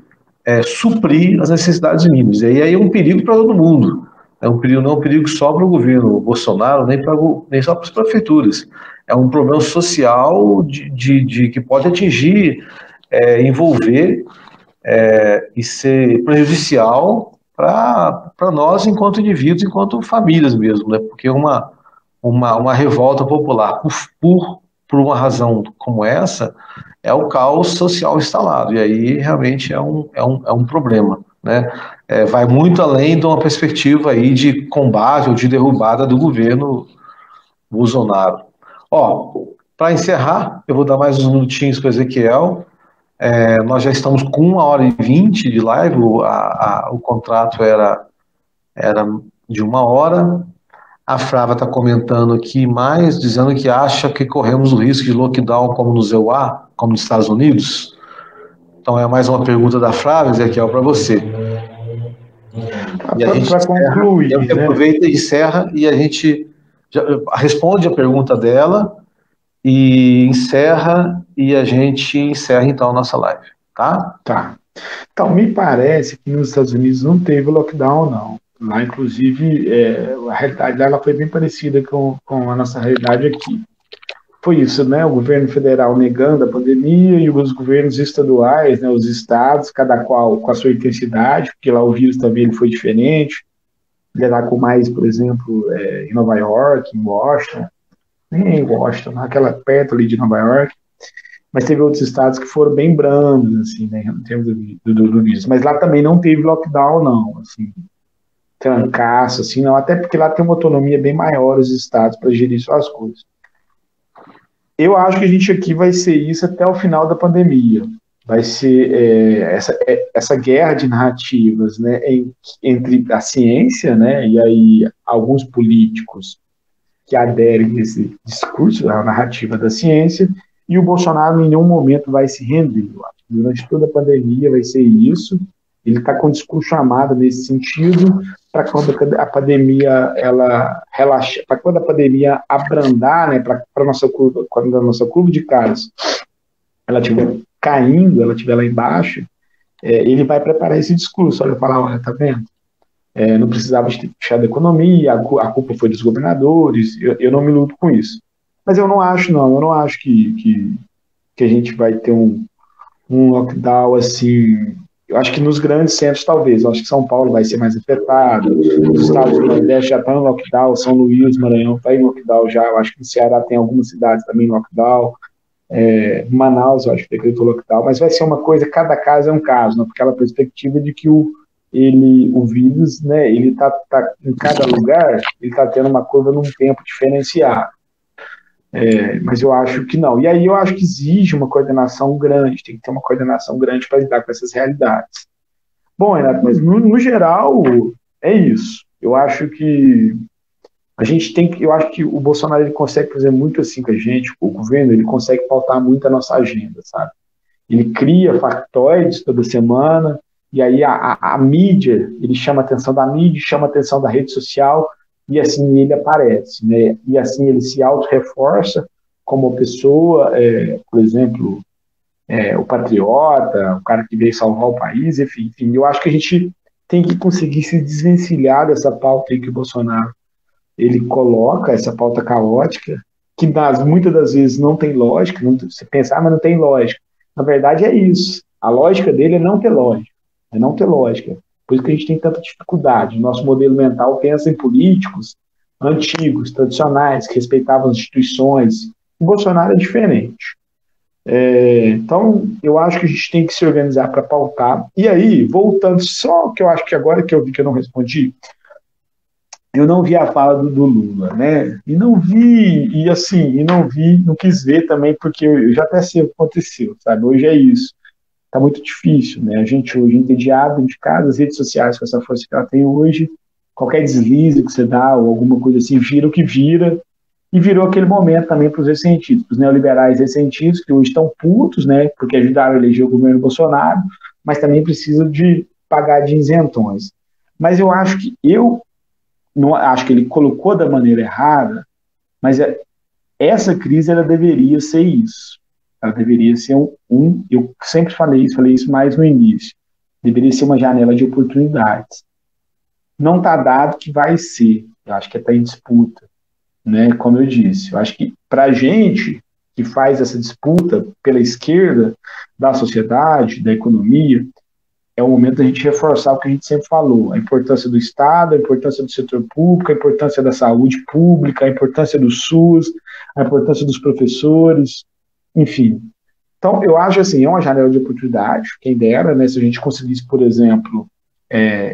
Speaker 1: suprir as necessidades mínimas. E aí é um perigo para todo mundo. Não é um perigo só para o governo Bolsonaro, nem só para as prefeituras. É um problema social que pode atingir, envolver e ser prejudicial para nós enquanto indivíduos, enquanto famílias mesmo, né? Porque uma revolta popular por uma razão como essa é o caos social instalado, e aí realmente é um problema, né? Vai muito além de uma perspectiva aí de combate ou de derrubada do governo Bolsonaro. Ó, para encerrar, eu vou dar mais uns minutinhos para o Ezequiel. Nós já estamos com 1h20 de live, o contrato era de 1 hora. A Flávia está comentando aqui mais, dizendo que acha que corremos o risco de lockdown como no EUA, como nos Estados Unidos. Então é mais uma pergunta da Flávia, Ezequiel, para você. E a gente concluir, aproveita e encerra e a gente responde a pergunta dela e encerra, e a gente encerra então a nossa live, tá?
Speaker 2: Tá. Então, me parece que nos Estados Unidos não teve lockdown, não. Lá, inclusive, a realidade lá foi bem parecida com a nossa realidade aqui. Foi isso, né? O governo federal negando a pandemia e os governos estaduais, né, os estados, cada qual com a sua intensidade, porque lá o vírus também ele foi diferente. Ele era com mais, por exemplo, em Nova York, em Washington, nem em Washington, aquela perto ali de Nova York. Mas teve outros estados que foram bem brandos, assim, né, em termos do vírus. Mas lá também não teve lockdown, não, assim, trancaço, assim, não, até porque lá tem uma autonomia bem maior os estados para gerir suas coisas. Eu acho que a gente aqui vai ser isso até o final da pandemia. Vai ser essa guerra de narrativas, né, entre a ciência, né, e aí alguns políticos que aderem a esse discurso, a narrativa da ciência, e o Bolsonaro em nenhum momento vai se render. Eu acho que durante toda a pandemia vai ser isso. Ele está com um discurso chamado nesse sentido, para quando a pandemia ela relaxa, para quando a pandemia abrandar, né, para nossa curva, quando a nossa curva de casos ela estiver caindo, ela estiver lá embaixo, ele vai preparar esse discurso. Olha, falar, olha, tá vendo? Não precisava de fechar da economia, a culpa foi dos governadores, eu não me luto com isso. Mas eu não acho que a gente vai ter um lockdown assim. Eu acho que nos grandes centros, talvez. Eu acho que São Paulo vai ser mais afetado, os estados do Nordeste já estão em lockdown, São Luís, Maranhão está em lockdown já, eu acho que no Ceará tem algumas cidades também em lockdown, Manaus, eu acho que decretou lockdown, mas vai ser uma coisa, cada caso é um caso, né? Porque aquela perspectiva de que o vírus, né, ele tá em cada lugar, ele está tendo uma curva num tempo diferenciado. Mas eu acho que não. E aí eu acho que exige uma coordenação grande, tem que ter uma coordenação grande para lidar com essas realidades. Bom, Renato, mas no geral é isso. Eu acho que eu acho que o Bolsonaro ele consegue fazer muito assim com a gente, o governo, ele consegue pautar muito a nossa agenda, sabe? Ele cria factoides toda semana, e aí a mídia, ele chama a atenção da mídia, chama a atenção da rede social, e assim ele aparece, né? E assim ele se auto-reforça como uma pessoa, por exemplo, o patriota, o cara que veio salvar o país, enfim, eu acho que a gente tem que conseguir se desvencilhar dessa pauta aí que o Bolsonaro ele coloca, essa pauta caótica, que muitas das vezes não tem lógica, você pensa, mas não tem lógica. Na verdade é isso, a lógica dele é não ter lógica, Por isso que a gente tem tanta dificuldade. O nosso modelo mental pensa em políticos antigos, tradicionais, que respeitavam as instituições. O Bolsonaro é diferente. Então, eu acho que a gente tem que se organizar para pautar. E aí, voltando, só que eu acho que agora que eu vi que eu não respondi, eu não vi a fala do Lula, né? Não quis ver também, porque eu já até sei o que aconteceu, sabe? Hoje é isso. Está muito difícil, né? A gente hoje entediado de casa, as redes sociais com essa força que ela tem hoje, qualquer deslize que você dá ou alguma coisa assim, vira o que vira, e virou aquele momento também para os ressentidos, para os neoliberais ressentidos, que hoje estão putos, né? Porque ajudaram a eleger o governo Bolsonaro, mas também precisam de pagar de isentões. Mas eu acho que não acho que ele colocou da maneira errada, mas essa crise ela deveria ser isso. Ela deveria ser eu sempre falei isso mais no início, deveria ser uma janela de oportunidades. Não está dado que vai ser, eu acho que está em disputa, né? Como eu disse, eu acho que para a gente que faz essa disputa pela esquerda da sociedade, da economia, é o momento da gente reforçar o que a gente sempre falou, a importância do Estado, a importância do setor público, a importância da saúde pública, a importância do SUS, a importância dos professores, enfim. Então, eu acho assim, é uma janela de oportunidade, quem dera, né, se a gente conseguisse, por exemplo,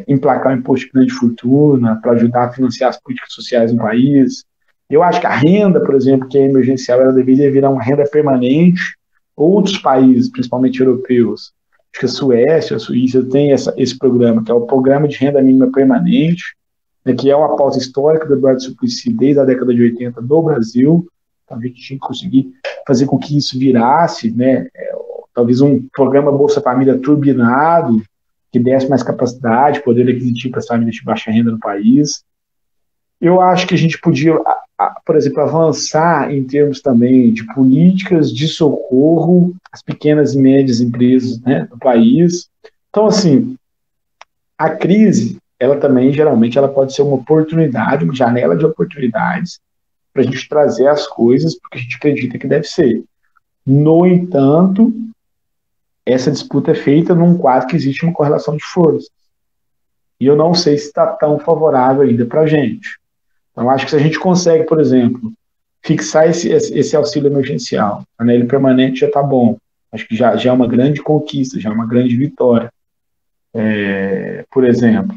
Speaker 2: emplacar o imposto de grande fortuna para ajudar a financiar as políticas sociais no país. Eu acho que a renda, por exemplo, que é emergencial, ela deveria virar uma renda permanente. Outros países, principalmente europeus, acho que a Suécia, a Suíça tem esse programa, que é o Programa de Renda Mínima Permanente, né, que é uma pauta histórica do Eduardo Suplicy desde a década de 80 no Brasil. Então, a gente tinha que conseguir fazer com que isso virasse, né, talvez um programa Bolsa Família turbinado, que desse mais capacidade, poder aquisitivo para as famílias de baixa renda no país. Eu acho que a gente podia, por exemplo, avançar em termos também de políticas de socorro às pequenas e médias empresas, né, do país. Então, assim, a crise, ela também, geralmente, ela pode ser uma oportunidade, uma janela de oportunidades para a gente trazer as coisas porque a gente acredita que deve ser. No entanto, essa disputa é feita num quadro que existe uma correlação de forças. E eu não sei se está tão favorável ainda para a gente. Então, acho que se a gente consegue, por exemplo, fixar esse auxílio emergencial, ele permanente já está bom. Acho que já é uma grande conquista, já é uma grande vitória, por exemplo.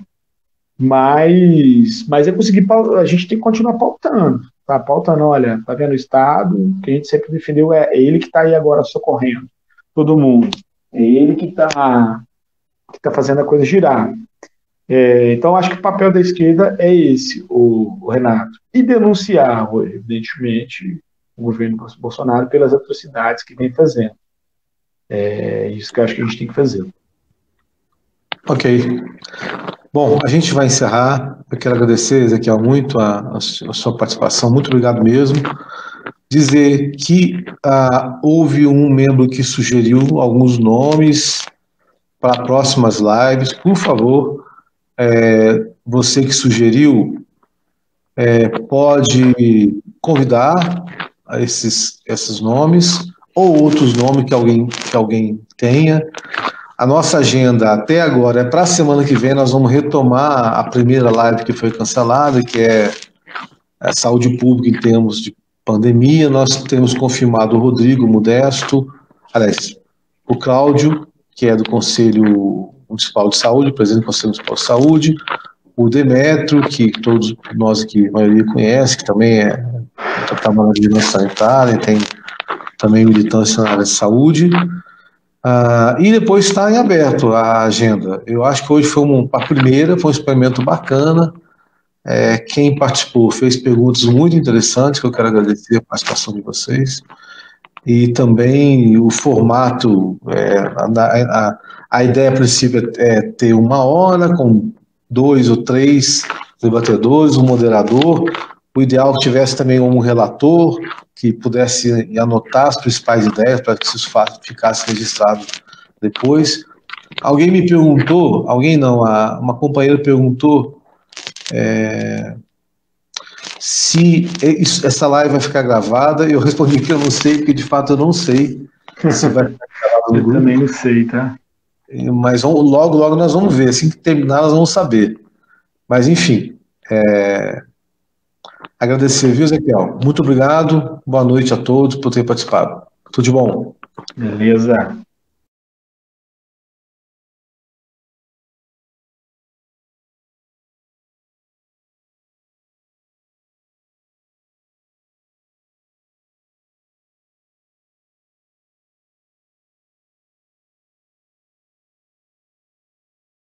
Speaker 2: Mas é conseguir, a gente tem que continuar pautando. Tá pautando, olha, tá vendo o Estado, que a gente sempre defendeu, é ele que está aí agora socorrendo todo mundo. É ele que está fazendo a coisa girar. Então, acho que o papel da esquerda é esse, o Renato. E denunciar, evidentemente, o governo Bolsonaro pelas atrocidades que vem fazendo. É isso que eu acho que a gente tem que fazer.
Speaker 1: Ok. Bom, a gente vai encerrar. Eu quero agradecer, Ezequiel, muito a sua participação. Muito obrigado mesmo. Dizer que houve um membro que sugeriu alguns nomes para próximas lives. Por favor, você que sugeriu, pode convidar esses nomes ou outros nomes que alguém tenha. A nossa agenda até agora é para a semana que vem. Nós vamos retomar a primeira live que foi cancelada, que é a saúde pública em termos de pandemia. Nós temos confirmado o Rodrigo Modesto, aliás, o Cláudio, que é do Conselho Municipal de Saúde, presidente do Conselho Municipal de Saúde, o Demétrio, que todos nós aqui, a maioria conhece, que também trabalha na vigilância sanitária, tem também militância na área de saúde. E depois está em aberto a agenda. Eu acho que hoje foi a primeira, foi um experimento bacana. Quem participou fez perguntas muito interessantes, que eu quero agradecer a participação de vocês. E também o formato, a ideia a princípio é ter 1 hora, com 2 ou 3 debatedores, um moderador. O ideal é que tivesse também um relator, que pudesse anotar as principais ideias, para que isso ficasse registrado depois. Alguém me perguntou, uma companheira perguntou se essa live vai ficar gravada. Eu respondi que eu não sei, porque de fato eu não sei se vai ficar gravado no
Speaker 2: grupo. Eu também não sei, tá?
Speaker 1: Mas logo nós vamos ver. Assim que terminar, nós vamos saber. Mas, enfim, agradecer, viu, Ezequiel? Muito obrigado. Boa noite a todos por ter participado. Tudo de bom.
Speaker 2: Beleza.